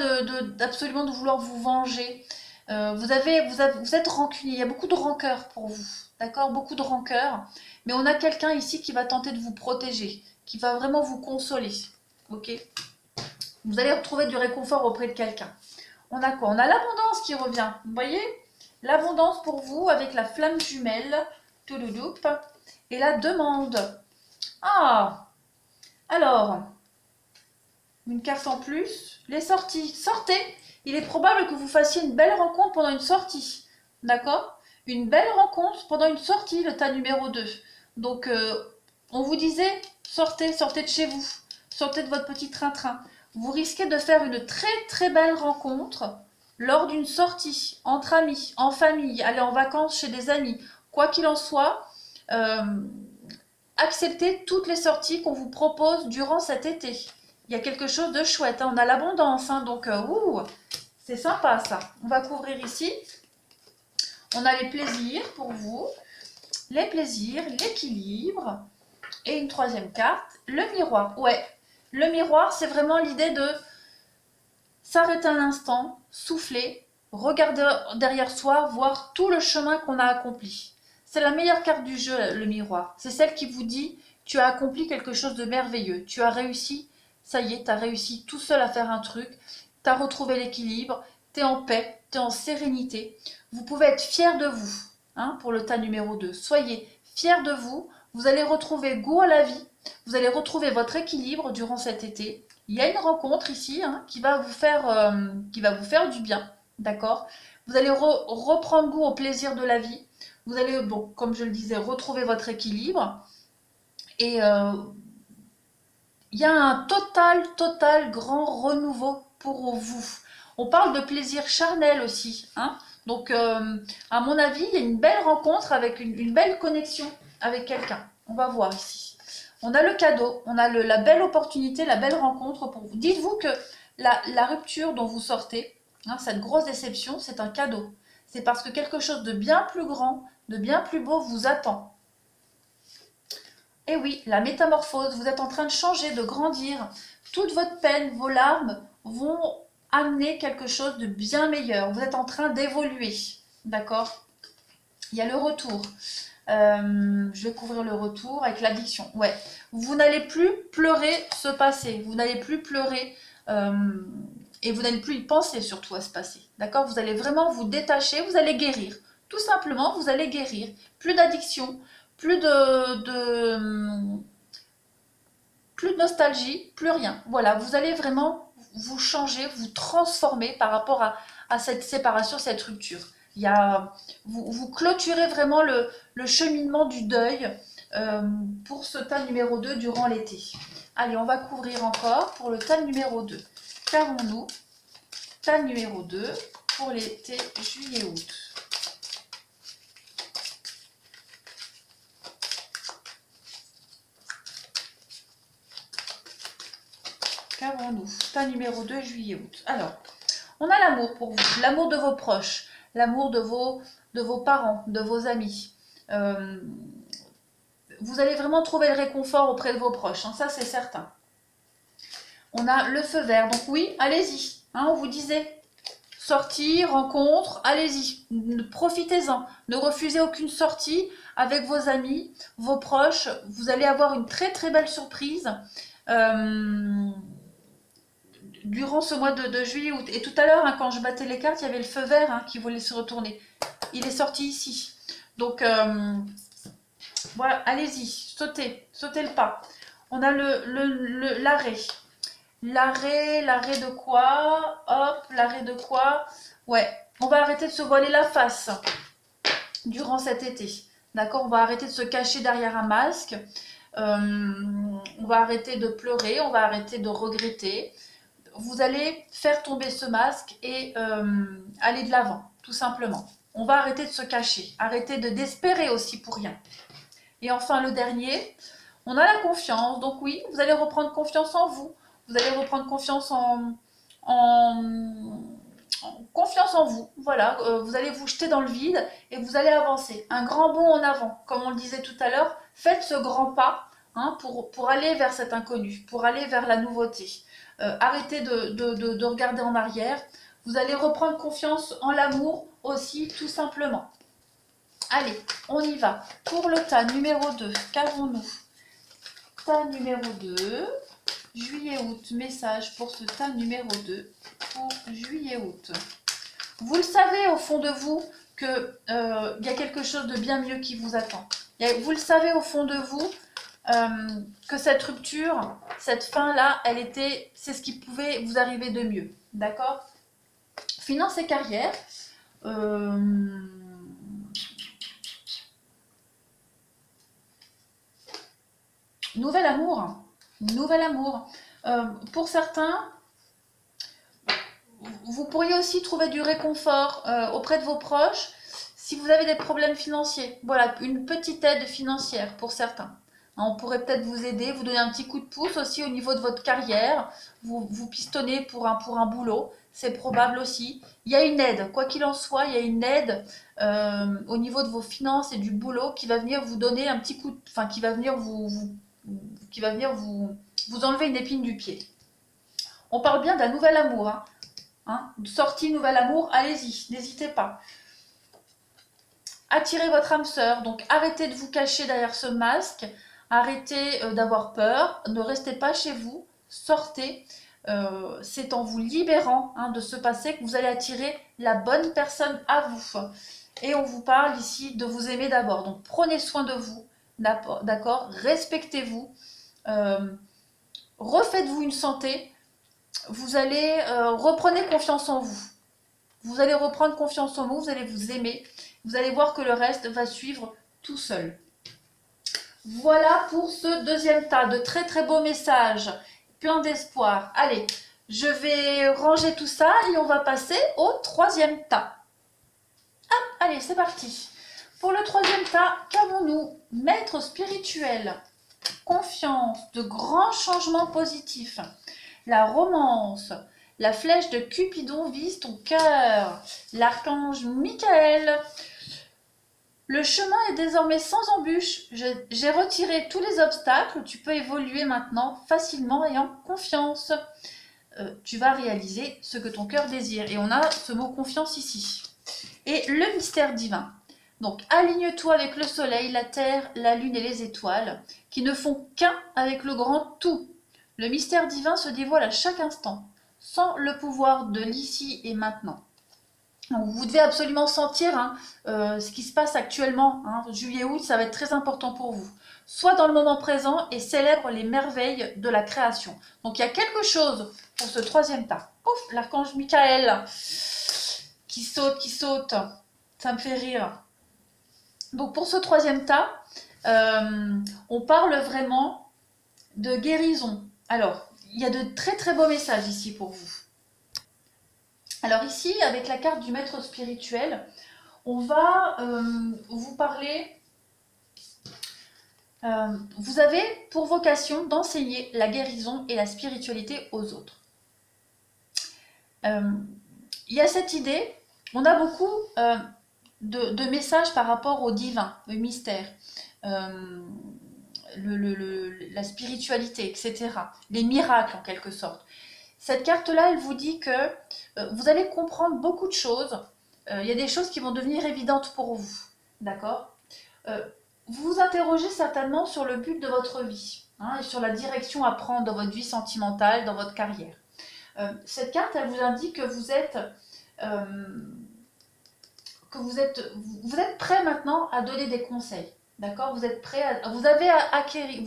absolument de vouloir vous venger. Vous êtes rancunier, il y a beaucoup de rancœur pour vous. D'accord? Beaucoup de rancœur. Mais on a quelqu'un ici qui va tenter de vous protéger, qui va vraiment vous consoler. Ok? Vous allez retrouver du réconfort auprès de quelqu'un. On a quoi? On a l'abondance qui revient. Vous voyez? L'abondance pour vous avec la flamme jumelle. Toulouloup. Et la demande. Ah! Alors, Une carte en plus. Les sorties. Sortez. Il est probable que vous fassiez une belle rencontre pendant une sortie. D'accord? Une belle rencontre pendant une sortie, le tas numéro 2. Donc, on vous disait, sortez, sortez de chez vous. Sortez de votre petit train-train. Vous risquez de faire une très très belle rencontre lors d'une sortie, entre amis, en famille, aller en vacances chez des amis. Quoi qu'il en soit, acceptez toutes les sorties qu'on vous propose durant cet été. Il y a quelque chose de chouette, hein. On a l'abondance, hein, donc c'est sympa ça. On va couvrir ici. On a les plaisirs pour vous, les plaisirs, l'équilibre et une troisième carte, le miroir. Ouais, le miroir, c'est vraiment l'idée de s'arrêter un instant, souffler, regarder derrière soi, voir tout le chemin qu'on a accompli. C'est la meilleure carte du jeu, le miroir. C'est celle qui vous dit, tu as accompli quelque chose de merveilleux, tu as réussi, ça y est, tu as réussi tout seul à faire un truc, tu as retrouvé l'équilibre, tu es en paix, tu es en sérénité. Vous pouvez être fier de vous, hein, pour le tas numéro 2. Soyez fiers de vous, vous allez retrouver goût à la vie, vous allez retrouver votre équilibre durant cet été. Il y a une rencontre ici, hein, qui va vous faire du bien, d'accord? Vous allez reprendre goût au plaisir de la vie. Vous allez, bon, comme je le disais, retrouver votre équilibre. Et il y a un total grand renouveau pour vous. On parle de plaisir charnel aussi, hein. Donc, à mon avis, il y a une belle rencontre avec une belle connexion avec quelqu'un. On va voir ici. On a le cadeau, on a la belle opportunité, la belle rencontre pour vous. Dites-vous que la rupture dont vous sortez, hein, cette grosse déception, c'est un cadeau. C'est parce que quelque chose de bien plus grand, de bien plus beau vous attend. Et oui, la métamorphose, vous êtes en train de changer, de grandir. Toute votre peine, vos larmes vont amener quelque chose de bien meilleur. Vous êtes en train d'évoluer, d'accord? Il y a le retour. Je vais couvrir le retour avec l'addiction. Ouais, vous n'allez plus pleurer ce passé. Vous n'allez plus pleurer et vous n'allez plus y penser surtout à ce passé. D'accord? Vous allez vraiment vous détacher, vous allez guérir. Tout simplement, vous allez guérir. Plus d'addiction, plus plus de nostalgie, plus rien. Voilà, vous allez vraiment vous changer, vous transformer par rapport à cette séparation, cette rupture. Vous clôturez vraiment le cheminement du deuil pour ce tas numéro 2 durant l'été. Allez, on va couvrir encore pour le tas numéro 2. Qu'avons-nous? Tas numéro 2 pour l'été juillet-août. Qu'avons-nous? Tas numéro 2, juillet-août. Alors, on a l'amour pour vous, l'amour de vos proches, l'amour de vos parents, de vos amis. Vous allez vraiment trouver le réconfort auprès de vos proches, hein, ça c'est certain. On a le feu vert, donc oui, allez-y. Hein, on vous disait, sortie, rencontre, allez-y, profitez-en. Ne refusez aucune sortie avec vos amis, vos proches. Vous allez avoir une très très belle surprise. Durant ce mois de juillet-août. Et tout à l'heure, hein, quand je battais les cartes, il y avait le feu vert, hein, qui voulait se retourner. Il est sorti ici. Donc, voilà, allez-y, sautez le pas. On a l'arrêt. L'arrêt de quoi? Hop, l'arrêt de quoi? Ouais, on va arrêter de se voiler la face durant cet été. D'accord? On va arrêter de se cacher derrière un masque. On va arrêter de pleurer, on va arrêter de regretter. Vous allez faire tomber ce masque et aller de l'avant, tout simplement. On va arrêter de se cacher, arrêter d'espérer aussi pour rien. Et enfin, le dernier, on a la confiance. Donc oui, vous allez reprendre confiance en vous. Vous allez reprendre confiance confiance en vous. Voilà, vous allez vous jeter dans le vide et vous allez avancer. Un grand bond en avant, comme on le disait tout à l'heure. Faites ce grand pas, hein, pour aller vers cet inconnu, pour aller vers la nouveauté. Arrêtez de regarder en arrière. Vous allez reprendre confiance en l'amour aussi, tout simplement. Allez, on y va. Pour le tas numéro 2, qu'avons-nous? Tas numéro 2, juillet-août. Message pour ce tas numéro 2, pour juillet-août. Vous le savez au fond de vous qu'il y a quelque chose de bien mieux qui vous attend. Vous le savez au fond de vous que cette rupture, cette fin-là, c'est ce qui pouvait vous arriver de mieux. D'accord? Finance et carrière. Nouvel amour. Nouvel amour. Pour certains, vous pourriez aussi trouver du réconfort auprès de vos proches si vous avez des problèmes financiers. Voilà, une petite aide financière pour certains. On pourrait peut-être vous aider, vous donner un petit coup de pouce aussi au niveau de votre carrière. Vous pistonnez pour un boulot, c'est probable aussi. Il y a une aide, quoi qu'il en soit, il y a une aide au niveau de vos finances et du boulot qui va venir vous donner un petit coup, enfin qui va venir vous enlever une épine du pied. On parle bien d'un nouvel amour, sortie nouvel amour, allez-y, n'hésitez pas. Attirez votre âme sœur, donc arrêtez de vous cacher derrière ce masque, arrêtez d'avoir peur, ne restez pas chez vous, sortez. C'est en vous libérant de ce passé que vous allez attirer la bonne personne à vous. Et on vous parle ici de vous aimer d'abord. Donc prenez soin de vous, d'accord? Respectez-vous, refaites-vous une santé. Vous allez reprenez confiance en vous. Vous allez reprendre confiance en vous, vous allez vous aimer. Vous allez voir que le reste va suivre tout seul. Voilà pour ce deuxième tas de très très beaux messages, plein d'espoir. Allez, je vais ranger tout ça et on va passer au troisième tas. Hop, allez, c'est parti. Pour le troisième tas, qu'avons-nous? Maître spirituel, confiance, de grands changements positifs, la romance, la flèche de Cupidon vise ton cœur, l'archange Michael. Le chemin est désormais sans embûche. J'ai retiré tous les obstacles. Tu peux évoluer maintenant facilement et en confiance. Tu vas réaliser ce que ton cœur désire. Et on a ce mot confiance ici. Et le mystère divin. Donc, aligne-toi avec le soleil, la terre, la lune et les étoiles, qui ne font qu'un avec le grand tout. Le mystère divin se dévoile à chaque instant, sans le pouvoir de l'ici et maintenant. Donc, vous devez absolument sentir ce qui se passe actuellement. Juillet-août, ça va être très important pour vous. Sois dans le moment présent et célèbre les merveilles de la création. Donc, il y a quelque chose pour ce troisième tas. Ouf, l'archange Michael qui saute. Ça me fait rire. Donc, pour ce troisième tas, on parle vraiment de guérison. Alors, il y a de très très beaux messages ici pour vous. Alors ici, avec la carte du maître spirituel, on va vous parler. Vous avez pour vocation d'enseigner la guérison et la spiritualité aux autres. Il y a cette idée, on a beaucoup de messages par rapport au divin, le mystère, la spiritualité, etc. Les miracles en quelque sorte. Cette carte-là, elle vous dit que vous allez comprendre beaucoup de choses. Il y a des choses qui vont devenir évidentes pour vous. D'accord? Vous vous interrogez certainement sur le but de votre vie et sur la direction à prendre dans votre vie sentimentale, dans votre carrière. Cette carte, elle vous indique que vous êtes prêt maintenant à donner des conseils. D'accord? Vous êtes prêt vous avez acquérir,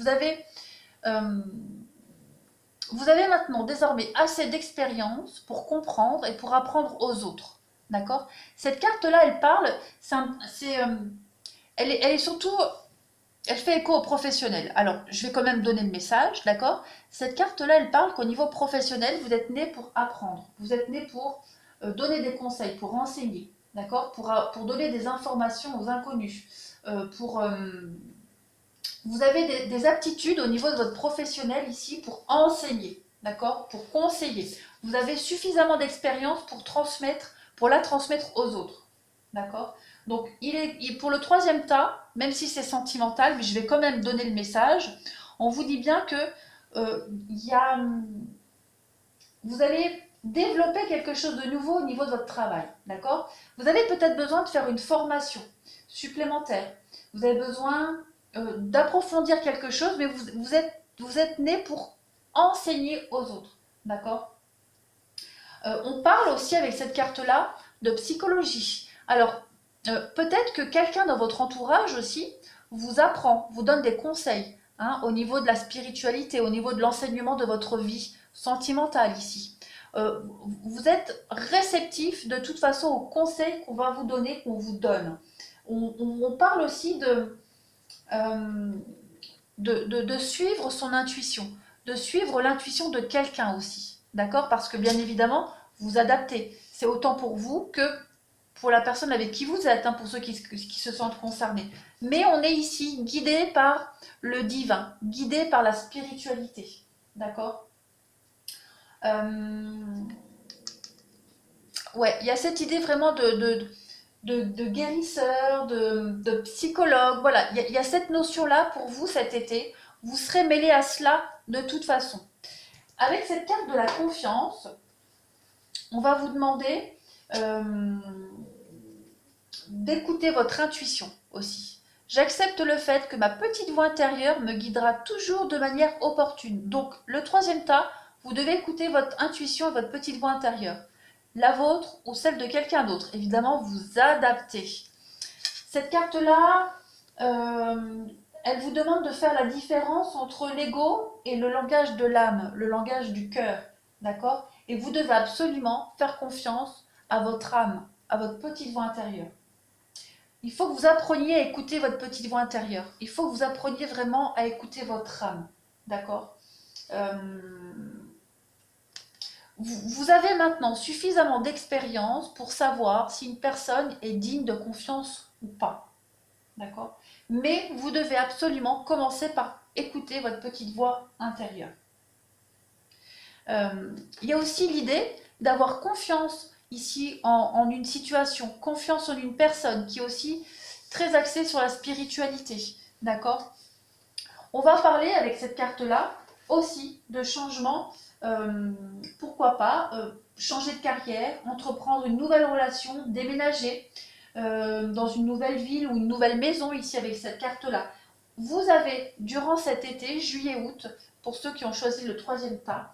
vous avez maintenant désormais assez d'expérience pour comprendre et pour apprendre aux autres. D'accord? Cette carte-là, elle parle, elle est surtout, elle fait écho aux professionnels. Alors, je vais quand même donner le message, d'accord? Cette carte-là, elle parle qu'au niveau professionnel, vous êtes né pour apprendre. Vous êtes né pour donner des conseils, pour enseigner, d'accord? Pour donner des informations aux inconnus, vous avez des aptitudes au niveau de votre professionnel ici pour enseigner, d'accord? Pour conseiller. Vous avez suffisamment d'expérience pour la transmettre aux autres, d'accord? Donc, pour le troisième tas, même si c'est sentimental, mais je vais quand même donner le message, on vous dit bien que vous allez développer quelque chose de nouveau au niveau de votre travail, d'accord? Vous avez peut-être besoin de faire une formation supplémentaire. Vous avez besoin d'approfondir quelque chose, mais vous êtes né pour enseigner aux autres, d'accord? On parle aussi avec cette carte-là de psychologie. Alors, peut-être que quelqu'un dans votre entourage aussi vous apprend, vous donne des conseils. hein, au niveau de la spiritualité, au niveau de l'enseignement de votre vie sentimentale ici. Vous êtes réceptif de toute façon aux conseils qu'on va vous donner, qu'on vous donne. On parle aussi de suivre son intuition, de suivre l'intuition de quelqu'un aussi, d'accord? Parce que bien évidemment, vous adaptez. C'est autant pour vous que pour la personne avec qui vous êtes, hein, pour ceux qui se sentent concernés. Mais on est ici guidé par le divin, guidé par la spiritualité, d'accord? Ouais, il y a cette idée vraiment de guérisseur, de psychologue, voilà, il y a cette notion-là pour vous cet été, vous serez mêlé à cela de toute façon. Avec cette carte de la confiance, on va vous demander d'écouter votre intuition aussi. J'accepte le fait que ma petite voix intérieure me guidera toujours de manière opportune. Donc, le troisième tas, vous devez écouter votre intuition et votre petite voix intérieure. La vôtre ou celle de quelqu'un d'autre. Évidemment, vous adaptez. Cette carte-là, elle vous demande de faire la différence entre l'ego et le langage de l'âme, le langage du cœur. D'accord? Et vous devez absolument faire confiance à votre âme, à votre petite voix intérieure. Il faut que vous appreniez à écouter votre petite voix intérieure. Il faut que vous appreniez vraiment à écouter votre âme. D'accord? Vous avez maintenant suffisamment d'expérience pour savoir si une personne est digne de confiance ou pas. D'accord? Mais vous devez absolument commencer par écouter votre petite voix intérieure. Il y a aussi l'idée d'avoir confiance ici en une situation, confiance en une personne qui est aussi très axée sur la spiritualité. D'accord? On va parler avec cette carte-là aussi de changement. Pourquoi pas changer de carrière, entreprendre une nouvelle relation, déménager dans une nouvelle ville ou une nouvelle maison ici avec cette carte-là. Vous avez durant cet été, juillet-août, pour ceux qui ont choisi le troisième tas,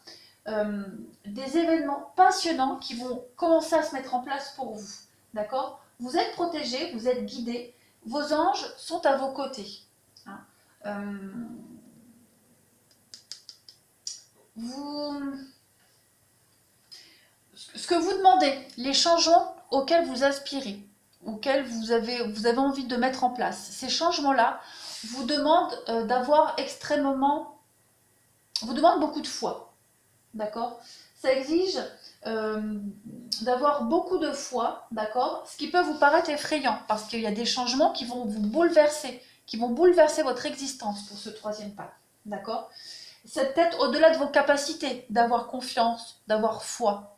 des événements passionnants qui vont commencer à se mettre en place pour vous. D'accord? Vous êtes protégés, vous êtes guidés, vos anges sont à vos côtés. Hein? Ce que vous demandez, les changements auxquels vous aspirez, auxquels vous avez envie de mettre en place, ces changements-là vous demandent vous demandent beaucoup de foi. D'accord? Ça exige d'avoir beaucoup de foi, d'accord? Ce qui peut vous paraître effrayant, parce qu'il y a des changements qui vont vous bouleverser, qui vont bouleverser votre existence pour ce troisième pas, d'accord? C'est peut-être au-delà de vos capacités d'avoir confiance, d'avoir foi.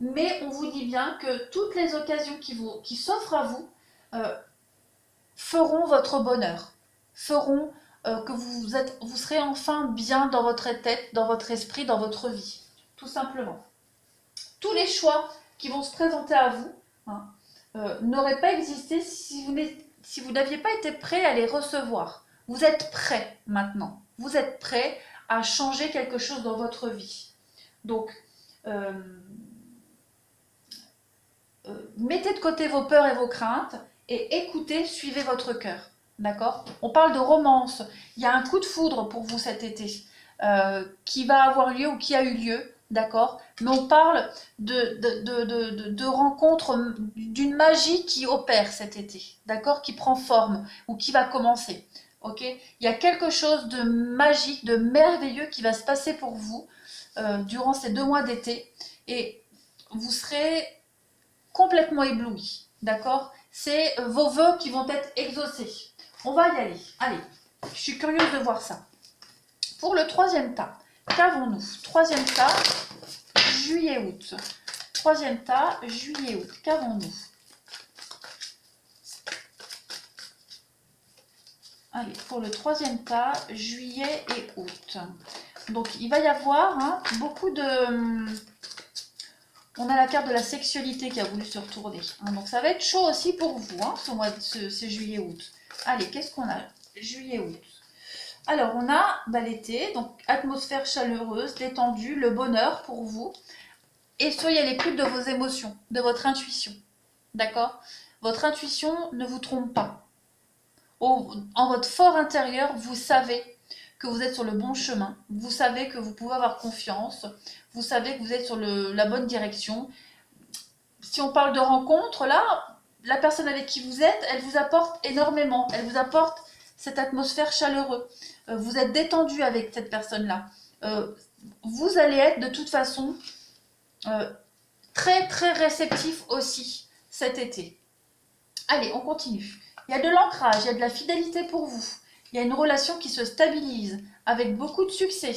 Mais on vous dit bien que toutes les occasions qui s'offrent à vous feront votre bonheur, feront que vous serez enfin bien dans votre tête, dans votre esprit, dans votre vie, tout simplement. Tous les choix qui vont se présenter à vous hein, n'auraient pas existé si vous n'aviez pas été prêt à les recevoir. Vous êtes prêt maintenant. Vous êtes prêt à changer quelque chose dans votre vie. Donc, mettez de côté vos peurs et vos craintes et écoutez, suivez votre cœur. D'accord? On parle de romance. Il y a un coup de foudre pour vous cet été qui va avoir lieu ou qui a eu lieu. D'accord? Mais on parle de rencontres, d'une magie qui opère cet été. D'accord? Qui prend forme ou qui va commencer. Ok? Il y a quelque chose de magique, de merveilleux qui va se passer pour vous durant ces 2 mois d'été. Et vous serez complètement ébloui, d'accord? C'est vos vœux qui vont être exaucés. On va y aller. Allez, je suis curieuse de voir ça. Pour le troisième tas, qu'avons-nous? Troisième tas, juillet-août. Troisième tas, juillet-août. Qu'avons-nous? Allez, pour le troisième tas, juillet et août. Donc, il va y avoir beaucoup de... On a la carte de la sexualité qui a voulu se retourner. Donc ça va être chaud aussi pour vous, ce juillet-août. Allez, qu'est-ce qu'on a? Juillet-août. Alors, on a l'été, donc atmosphère chaleureuse, détendue, le bonheur pour vous. Et soyez à l'écoute de vos émotions, de votre intuition. D'accord? Votre intuition ne vous trompe pas. en votre fort intérieur, vous savez que vous êtes sur le bon chemin, vous savez que vous pouvez avoir confiance, vous savez que vous êtes sur la bonne direction. Si on parle de rencontre, là, la personne avec qui vous êtes, elle vous apporte énormément, elle vous apporte cette atmosphère chaleureuse. Vous êtes détendu avec cette personne-là. Vous allez être de toute façon très très réceptif aussi cet été. Allez, on continue. Il y a de l'ancrage, il y a de la fidélité pour vous. Il y a une relation qui se stabilise avec beaucoup de succès.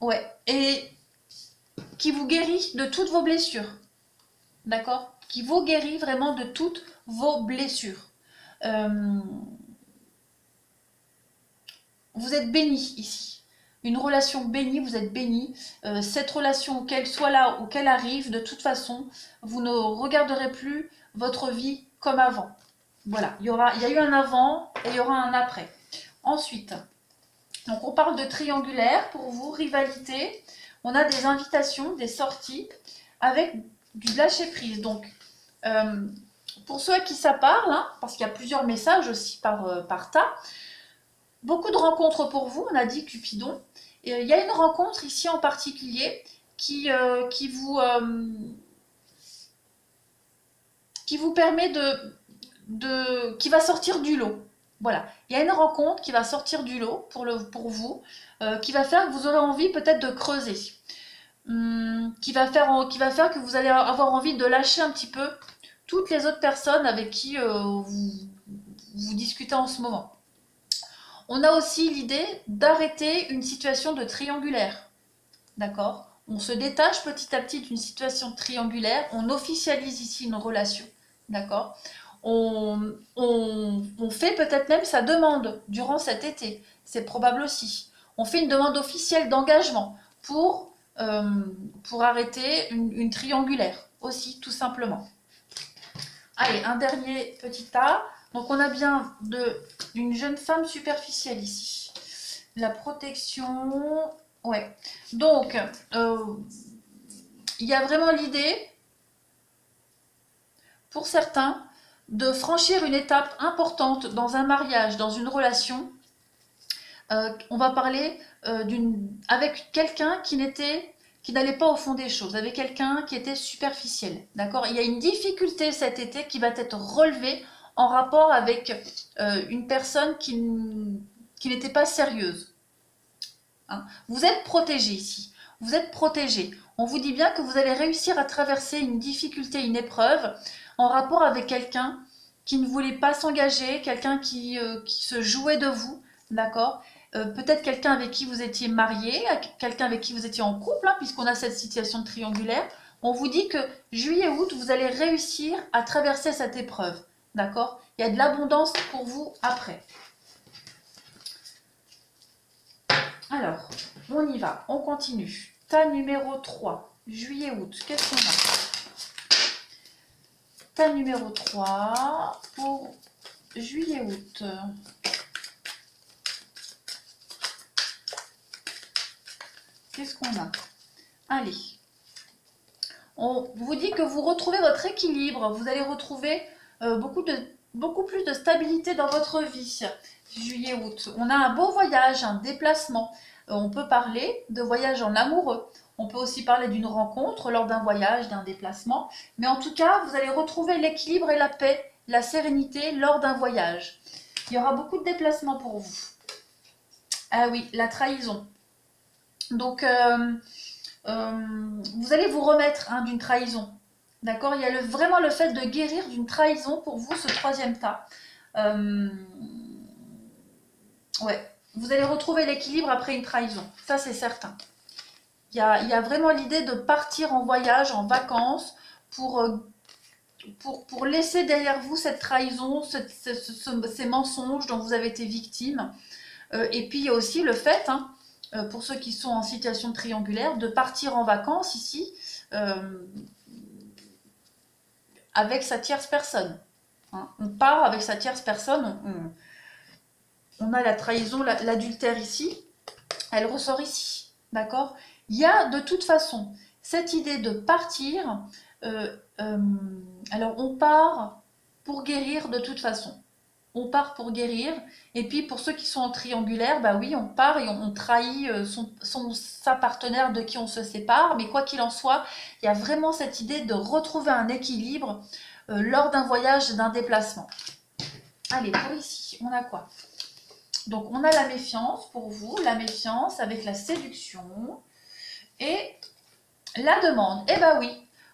Ouais, et qui vous guérit de toutes vos blessures. D'accord? Qui vous guérit vraiment de toutes vos blessures. Vous êtes béni ici. Une relation bénie, vous êtes béni. Cette relation, qu'elle soit là ou qu'elle arrive, de toute façon, vous ne regarderez plus votre vie comme avant. Voilà, il y a eu un avant et il y aura un après. Ensuite, donc on parle de triangulaire pour vous, rivalité. On a des invitations, des sorties avec du lâcher prise. Donc, pour ceux à qui ça parle, hein, parce qu'il y a plusieurs messages aussi par tas, beaucoup de rencontres pour vous, on a dit Cupidon. Et, il y a une rencontre ici en particulier qui vous permet qui va sortir du lot. Voilà, il y a une rencontre qui va sortir du lot pour vous, qui va faire que vous aurez envie peut-être de creuser, qui va faire que vous allez avoir envie de lâcher un petit peu toutes les autres personnes avec qui vous discutez en ce moment. On a aussi l'idée d'arrêter une situation de triangulaire, d'accord? On se détache petit à petit d'une situation triangulaire, on officialise ici une relation, d'accord? On fait peut-être même sa demande durant cet été, c'est probable aussi. On fait une demande officielle d'engagement pour arrêter une triangulaire aussi, tout simplement. Allez, un dernier petit tas. Donc on a bien une jeune femme superficielle ici. La protection, ouais. Donc, il y a vraiment l'idée, pour certains, de franchir une étape importante dans un mariage, dans une relation. On va parler avec quelqu'un qui n'allait pas au fond des choses, avec quelqu'un qui était superficiel. D'accord? Il y a une difficulté cet été qui va être relevée en rapport avec une personne qui n'était pas sérieuse. Hein? Vous êtes protégé ici. Vous êtes protégé. On vous dit bien que vous allez réussir à traverser une difficulté, une épreuve en rapport avec quelqu'un qui ne voulait pas s'engager, quelqu'un qui se jouait de vous, d'accord? Peut-être quelqu'un avec qui vous étiez marié, quelqu'un avec qui vous étiez en couple, hein, puisqu'on a cette situation triangulaire. On vous dit que juillet-août, vous allez réussir à traverser cette épreuve, d'accord? Il y a de l'abondance pour vous après. Alors, on y va, on continue. Tas numéro 3, juillet-août, qu'est-ce qu'on a? Tas numéro 3 pour juillet-août. Qu'est-ce qu'on a? Allez. On vous dit que vous retrouvez votre équilibre. Vous allez retrouver beaucoup plus de stabilité dans votre vie. Juillet-août. On a un beau voyage, un déplacement. On peut parler de voyage en amoureux. On peut aussi parler d'une rencontre lors d'un voyage, d'un déplacement. Mais en tout cas, vous allez retrouver l'équilibre et la paix, la sérénité lors d'un voyage. Il y aura beaucoup de déplacements pour vous. Ah oui, la trahison. Donc, vous allez vous remettre d'une trahison. D'accord? Il y a vraiment le fait de guérir d'une trahison pour vous, ce troisième tas. Ouais. Vous allez retrouver l'équilibre après une trahison. Ça, c'est certain. Il y a vraiment l'idée de partir en voyage, en vacances, pour laisser derrière vous cette trahison, ces mensonges dont vous avez été victime. Et puis, il y a aussi le fait, hein, pour ceux qui sont en situation triangulaire, de partir en vacances ici avec sa tierce personne. Hein. On part avec sa tierce personne, on a la trahison, l'adultère ici, elle ressort ici, d'accord? Il y a de toute façon cette idée de partir, alors on part pour guérir de toute façon. on part pour guérir. Et puis pour ceux qui sont en triangulaire, bah oui, on part et on trahit sa partenaire de qui on se sépare. Mais quoi qu'il en soit, il y a vraiment cette idée de retrouver un équilibre lors d'un voyage, d'un déplacement. Allez, pour ici, on a quoi? Donc on a la méfiance pour vous, la méfiance avec la séduction et la demande. Eh ben oui,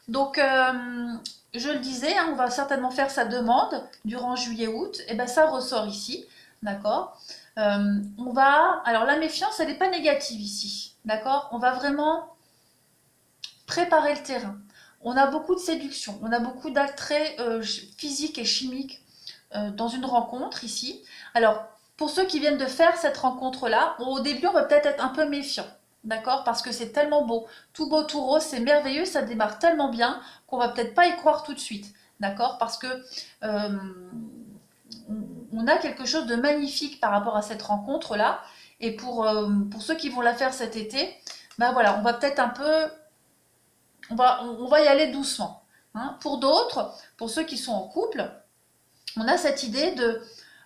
donc je le disais, hein, on va certainement faire sa demande durant juillet-août. Et ben ça ressort ici, d'accord. Alors la méfiance, elle n'est pas négative ici, d'accord. On va vraiment préparer le terrain. On a beaucoup de séduction, on a beaucoup d'attraits physiques et chimiques dans une rencontre ici. Alors pour ceux qui viennent de faire cette rencontre-là, au début on va peut-être être un peu méfiant. D'accord? Parce que c'est tellement beau, tout rose, c'est merveilleux, ça démarre tellement bien qu'on va peut-être pas y croire tout de suite. D'accord? Parce que on a quelque chose de magnifique par rapport à cette rencontre-là. Et pour ceux qui vont la faire cet été, ben voilà, on va peut-être un peu, on va y aller doucement. Hein. Pour d'autres, pour ceux qui sont en couple, on a cette idée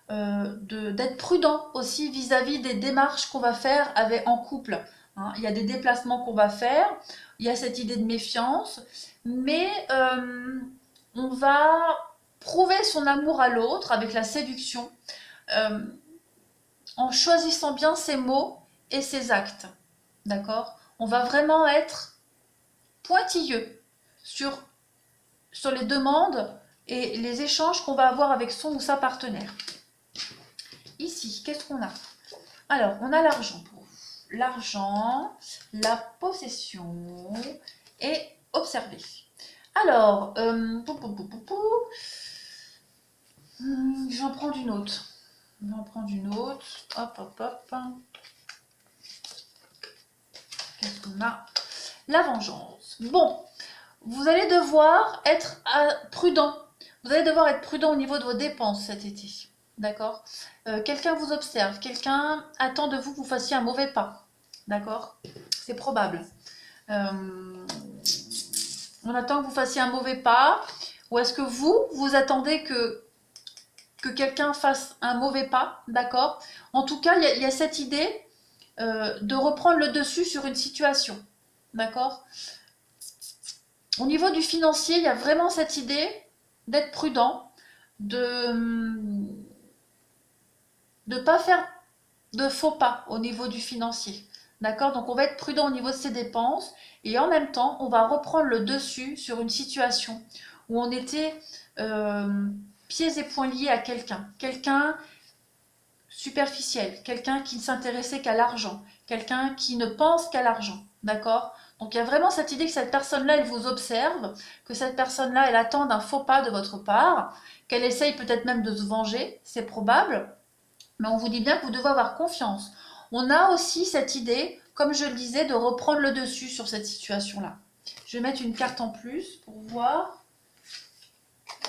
d'être prudent aussi vis-à-vis des démarches qu'on va faire en couple. Hein, il y a des déplacements qu'on va faire, il y a cette idée de méfiance, mais on va prouver son amour à l'autre avec la séduction, en choisissant bien ses mots et ses actes. D'accord? On va vraiment être pointilleux sur les demandes et les échanges qu'on va avoir avec son ou sa partenaire. Ici, qu'est-ce qu'on a? Alors, on a l'argent pour vous. L'argent, la possession et observer. Alors, j'en prends une autre. Hop, hop, hop. Qu'est-ce qu'on a? La vengeance. Bon, vous allez devoir être prudent. Vous allez devoir être prudent au niveau de vos dépenses cet été. D'accord? Quelqu'un vous observe, quelqu'un attend de vous que vous fassiez un mauvais pas. D'accord? C'est probable. On attend que vous fassiez un mauvais pas. Ou est-ce que vous attendez que quelqu'un fasse un mauvais pas? D'accord? En tout cas, il y a cette idée de reprendre le dessus sur une situation. D'accord? Au niveau du financier, il y a vraiment cette idée d'être prudent, de ne pas faire de faux pas au niveau du financier. D'accord? Donc on va être prudent au niveau de ses dépenses et en même temps, on va reprendre le dessus sur une situation où on était pieds et poings liés à quelqu'un superficiel, quelqu'un qui ne s'intéressait qu'à l'argent, quelqu'un qui ne pense qu'à l'argent. D'accord? Donc il y a vraiment cette idée que cette personne-là, elle vous observe, que cette personne-là, elle attend un faux pas de votre part, qu'elle essaye peut-être même de se venger, c'est probable, mais on vous dit bien que vous devez avoir confiance. On a aussi cette idée, comme je le disais, de reprendre le dessus sur cette situation-là. Je vais mettre une carte en plus pour voir.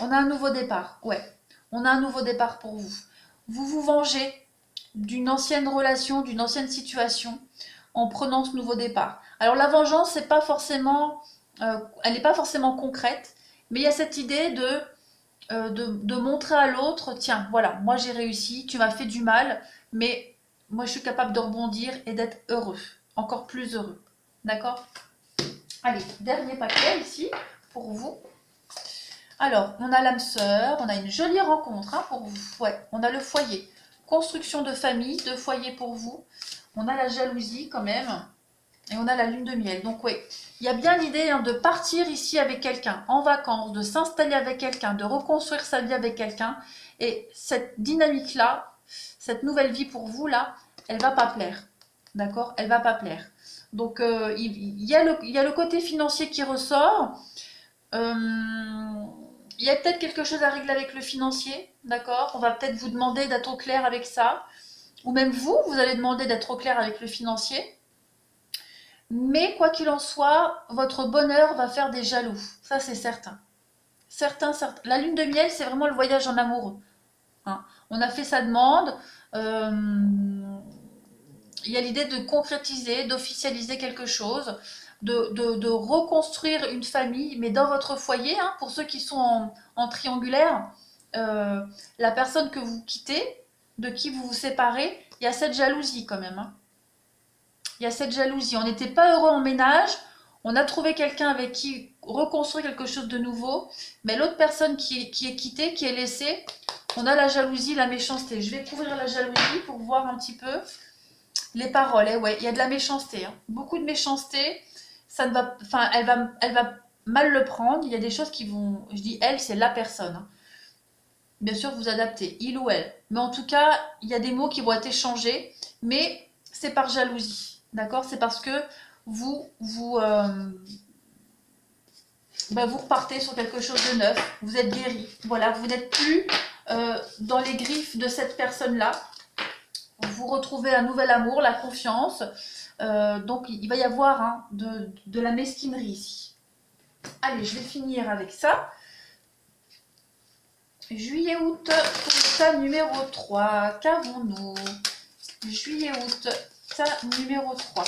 On a un nouveau départ, ouais. On a un nouveau départ pour vous. Vous vous vengez d'une ancienne relation, d'une ancienne situation, en prenant ce nouveau départ. Alors la vengeance, c'est pas forcément, elle n'est pas forcément concrète, mais il y a cette idée de montrer à l'autre, tiens, voilà, moi j'ai réussi, tu m'as fait du mal, mais moi je suis capable de rebondir et d'être heureux, encore plus heureux. D'accord? Allez, dernier paquet ici, pour vous. Alors, on a l'âme sœur, on a une jolie rencontre hein, pour vous. Ouais, on a le foyer. Construction de famille, de foyer pour vous. On a la jalousie quand même. Et on a la lune de miel. Donc oui, il y a bien l'idée hein, de partir ici avec quelqu'un en vacances, de s'installer avec quelqu'un, de reconstruire sa vie avec quelqu'un. Et cette dynamique-là, cette nouvelle vie pour vous, là, elle va pas plaire. D'accord? Elle va pas plaire. Donc il y a le côté financier qui ressort. Il y a peut-être quelque chose à régler avec le financier. D'accord? On va peut-être vous demander d'être au clair avec ça. Ou même vous allez demander d'être au clair avec le financier. Mais quoi qu'il en soit, votre bonheur va faire des jaloux. Ça, c'est certain. Certain. La lune de miel, c'est vraiment le voyage en amoureux. Hein. On a fait sa demande. Il y a l'idée de concrétiser, d'officialiser quelque chose, de reconstruire une famille, mais dans votre foyer, hein, pour ceux qui sont en triangulaire, la personne que vous quittez, de qui vous vous séparez, il y a cette jalousie quand même, hein. Il y a cette jalousie. On n'était pas heureux en ménage, on a trouvé quelqu'un avec qui reconstruire quelque chose de nouveau, mais l'autre personne qui est quittée, qui est laissée, on a la jalousie, la méchanceté. Je vais couvrir la jalousie pour voir un petit peu les paroles. Eh ouais, il y a de la méchanceté, hein. Beaucoup de méchanceté. Ça ne va, enfin, elle va mal le prendre. Il y a des choses qui vont, je dis elle, c'est la personne, hein. Bien sûr, vous adaptez, il ou elle. Mais en tout cas, il y a des mots qui vont être échangés, mais c'est par jalousie. D'accord? C'est parce que vous, vous repartez sur quelque chose de neuf, vous êtes guéri. Voilà, vous n'êtes plus dans les griffes de cette personne-là. Vous retrouvez un nouvel amour, la confiance. Donc, il va y avoir, hein, de la mesquinerie ici. Allez, je vais finir avec ça. Juillet-août, pour ta numéro 3. Qu'avons-nous? Juillet-août, ta numéro 3.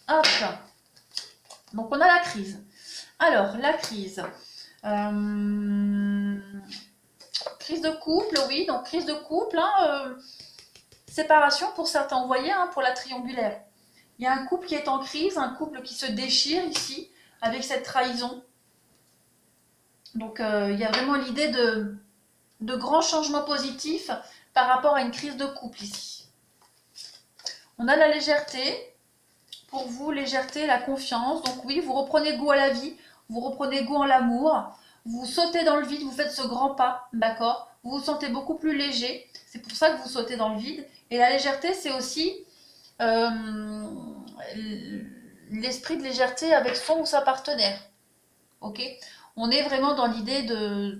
Hop. Donc on a la crise. Alors, la crise. Crise de couple, oui. Donc crise de couple, hein, séparation pour certains. Vous voyez, hein, pour la triangulaire. Il y a un couple qui est en crise, un couple qui se déchire ici, avec cette trahison. Donc il y a vraiment l'idée de grands changements positifs par rapport à une crise de couple ici. On a la légèreté. Pour vous, légèreté, la confiance. Donc oui, vous reprenez goût à la vie, vous reprenez goût en l'amour, vous sautez dans le vide, vous faites ce grand pas, d'accord? Vous vous sentez beaucoup plus léger, c'est pour ça que vous sautez dans le vide. Et la légèreté, c'est aussi l'esprit de légèreté avec son ou sa partenaire. Ok? On est vraiment dans l'idée de...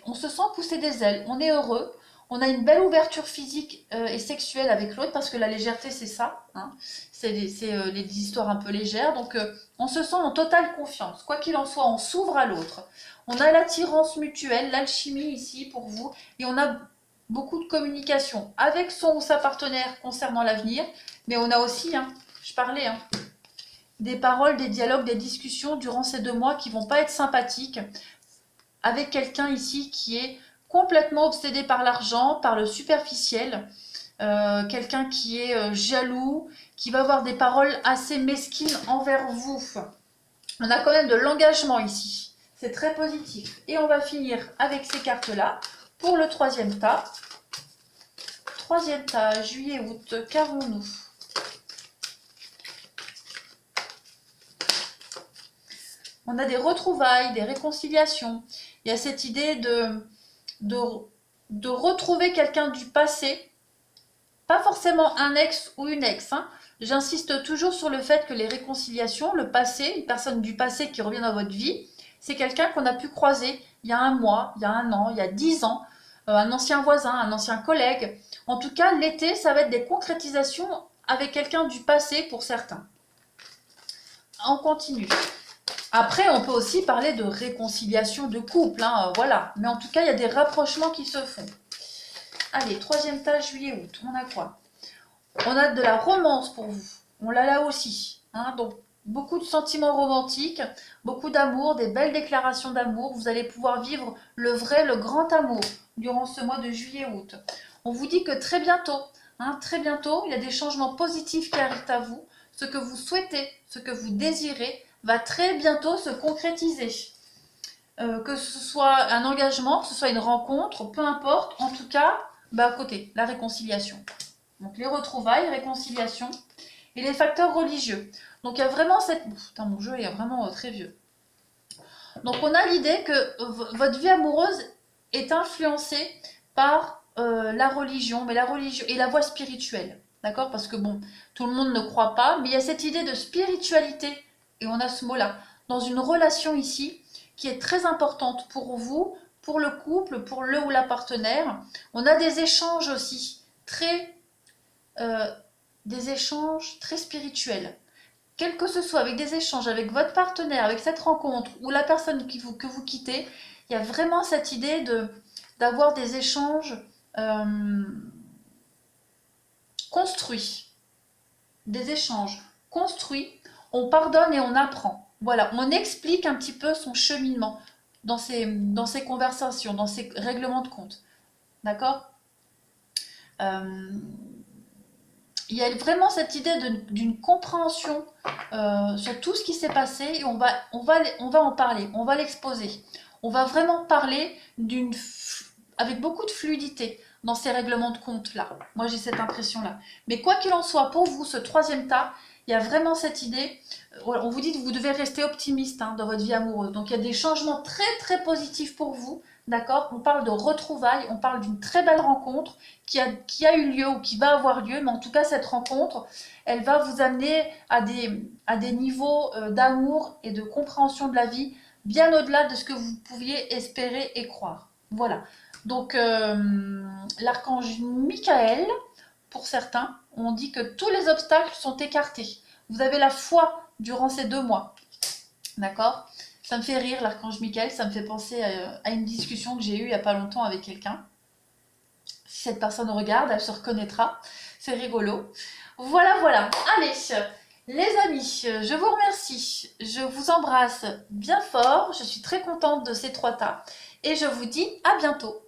On se sent pousser des ailes, on est heureux, on a une belle ouverture physique et sexuelle avec l'autre, parce que la légèreté, c'est ça, hein. C'est des histoires un peu légères. Donc, on se sent en totale confiance. Quoi qu'il en soit, on s'ouvre à l'autre. On a l'attirance mutuelle, l'alchimie ici pour vous. Et on a beaucoup de communication avec son ou sa partenaire concernant l'avenir. Mais on a aussi, hein, je parlais, hein, des paroles, des dialogues, des discussions durant ces 2 mois qui vont pas être sympathiques. Avec quelqu'un ici qui est complètement obsédé par l'argent, par le superficiel. Quelqu'un qui est jaloux, qui va avoir des paroles assez mesquines envers vous. On a quand même de l'engagement ici. C'est très positif. Et on va finir avec ces cartes-là pour le 3e tas. 3e tas, juillet-août, qu'avons-nous? On a des retrouvailles, des réconciliations. Il y a cette idée de retrouver quelqu'un du passé. Pas forcément un ex ou une ex, hein. J'insiste toujours sur le fait que les réconciliations, le passé, une personne du passé qui revient dans votre vie, c'est quelqu'un qu'on a pu croiser il y a 1 mois, il y a 1 an, il y a 10 ans, un ancien voisin, un ancien collègue. En tout cas, l'été, ça va être des concrétisations avec quelqu'un du passé pour certains. On continue. Après, on peut aussi parler de réconciliation de couple, hein, voilà. Mais en tout cas, il y a des rapprochements qui se font. Allez, 3e tas, juillet-août, on a quoi? On a de la romance pour vous. On l'a là aussi, hein. Donc, beaucoup de sentiments romantiques, beaucoup d'amour, des belles déclarations d'amour. Vous allez pouvoir vivre le vrai, le grand amour durant ce mois de juillet-août. On vous dit que très bientôt, hein, très bientôt, il y a des changements positifs qui arrivent à vous. Ce que vous souhaitez, ce que vous désirez, va très bientôt se concrétiser. Que ce soit un engagement, que ce soit une rencontre, peu importe, en tout cas, à côté, la réconciliation. Donc les retrouvailles, réconciliation, et les facteurs religieux. Donc il y a vraiment cette... Putain, mon jeu est vraiment très vieux. Donc on a l'idée que votre vie amoureuse est influencée par la religion, mais la religion et la voie spirituelle. D'accord? Parce que bon, tout le monde ne croit pas, mais il y a cette idée de spiritualité, et on a ce mot-là, dans une relation ici, qui est très importante pour vous, pour le couple, pour le ou la partenaire. On a des échanges aussi, des échanges très spirituels. Quel que ce soit, avec des échanges avec votre partenaire, avec cette rencontre, ou la personne que vous quittez, il y a vraiment cette idée d'avoir des échanges construit, des échanges construits, on pardonne et on apprend. Voilà, on explique un petit peu son cheminement dans ces conversations, dans ces règlements de compte. D'accord? Il y a vraiment cette idée d'une compréhension sur tout ce qui s'est passé et on va en parler, on va l'exposer. On va vraiment parler avec beaucoup de fluidité dans ces règlements de compte-là. Moi, j'ai cette impression-là. Mais quoi qu'il en soit, pour vous, ce troisième tas, il y a vraiment cette idée, on vous dit que vous devez rester optimiste dans votre vie amoureuse. Donc, il y a des changements très, très positifs pour vous. D'accord? On parle de retrouvailles, on parle d'une très belle rencontre qui a eu lieu ou qui va avoir lieu, mais en tout cas, cette rencontre, elle va vous amener à des niveaux d'amour et de compréhension de la vie bien au-delà de ce que vous pouviez espérer et croire. Voilà. Donc, l'archange Michael, pour certains, on dit que tous les obstacles sont écartés. Vous avez la foi durant ces 2 mois. D'accord? Ça me fait rire, l'archange Michael, ça me fait penser à une discussion que j'ai eue il n'y a pas longtemps avec quelqu'un. Si cette personne regarde, elle se reconnaîtra. C'est rigolo. Voilà, voilà. Allez, les amis, je vous remercie. Je vous embrasse bien fort. Je suis très contente de ces 3 tas. Et je vous dis à bientôt.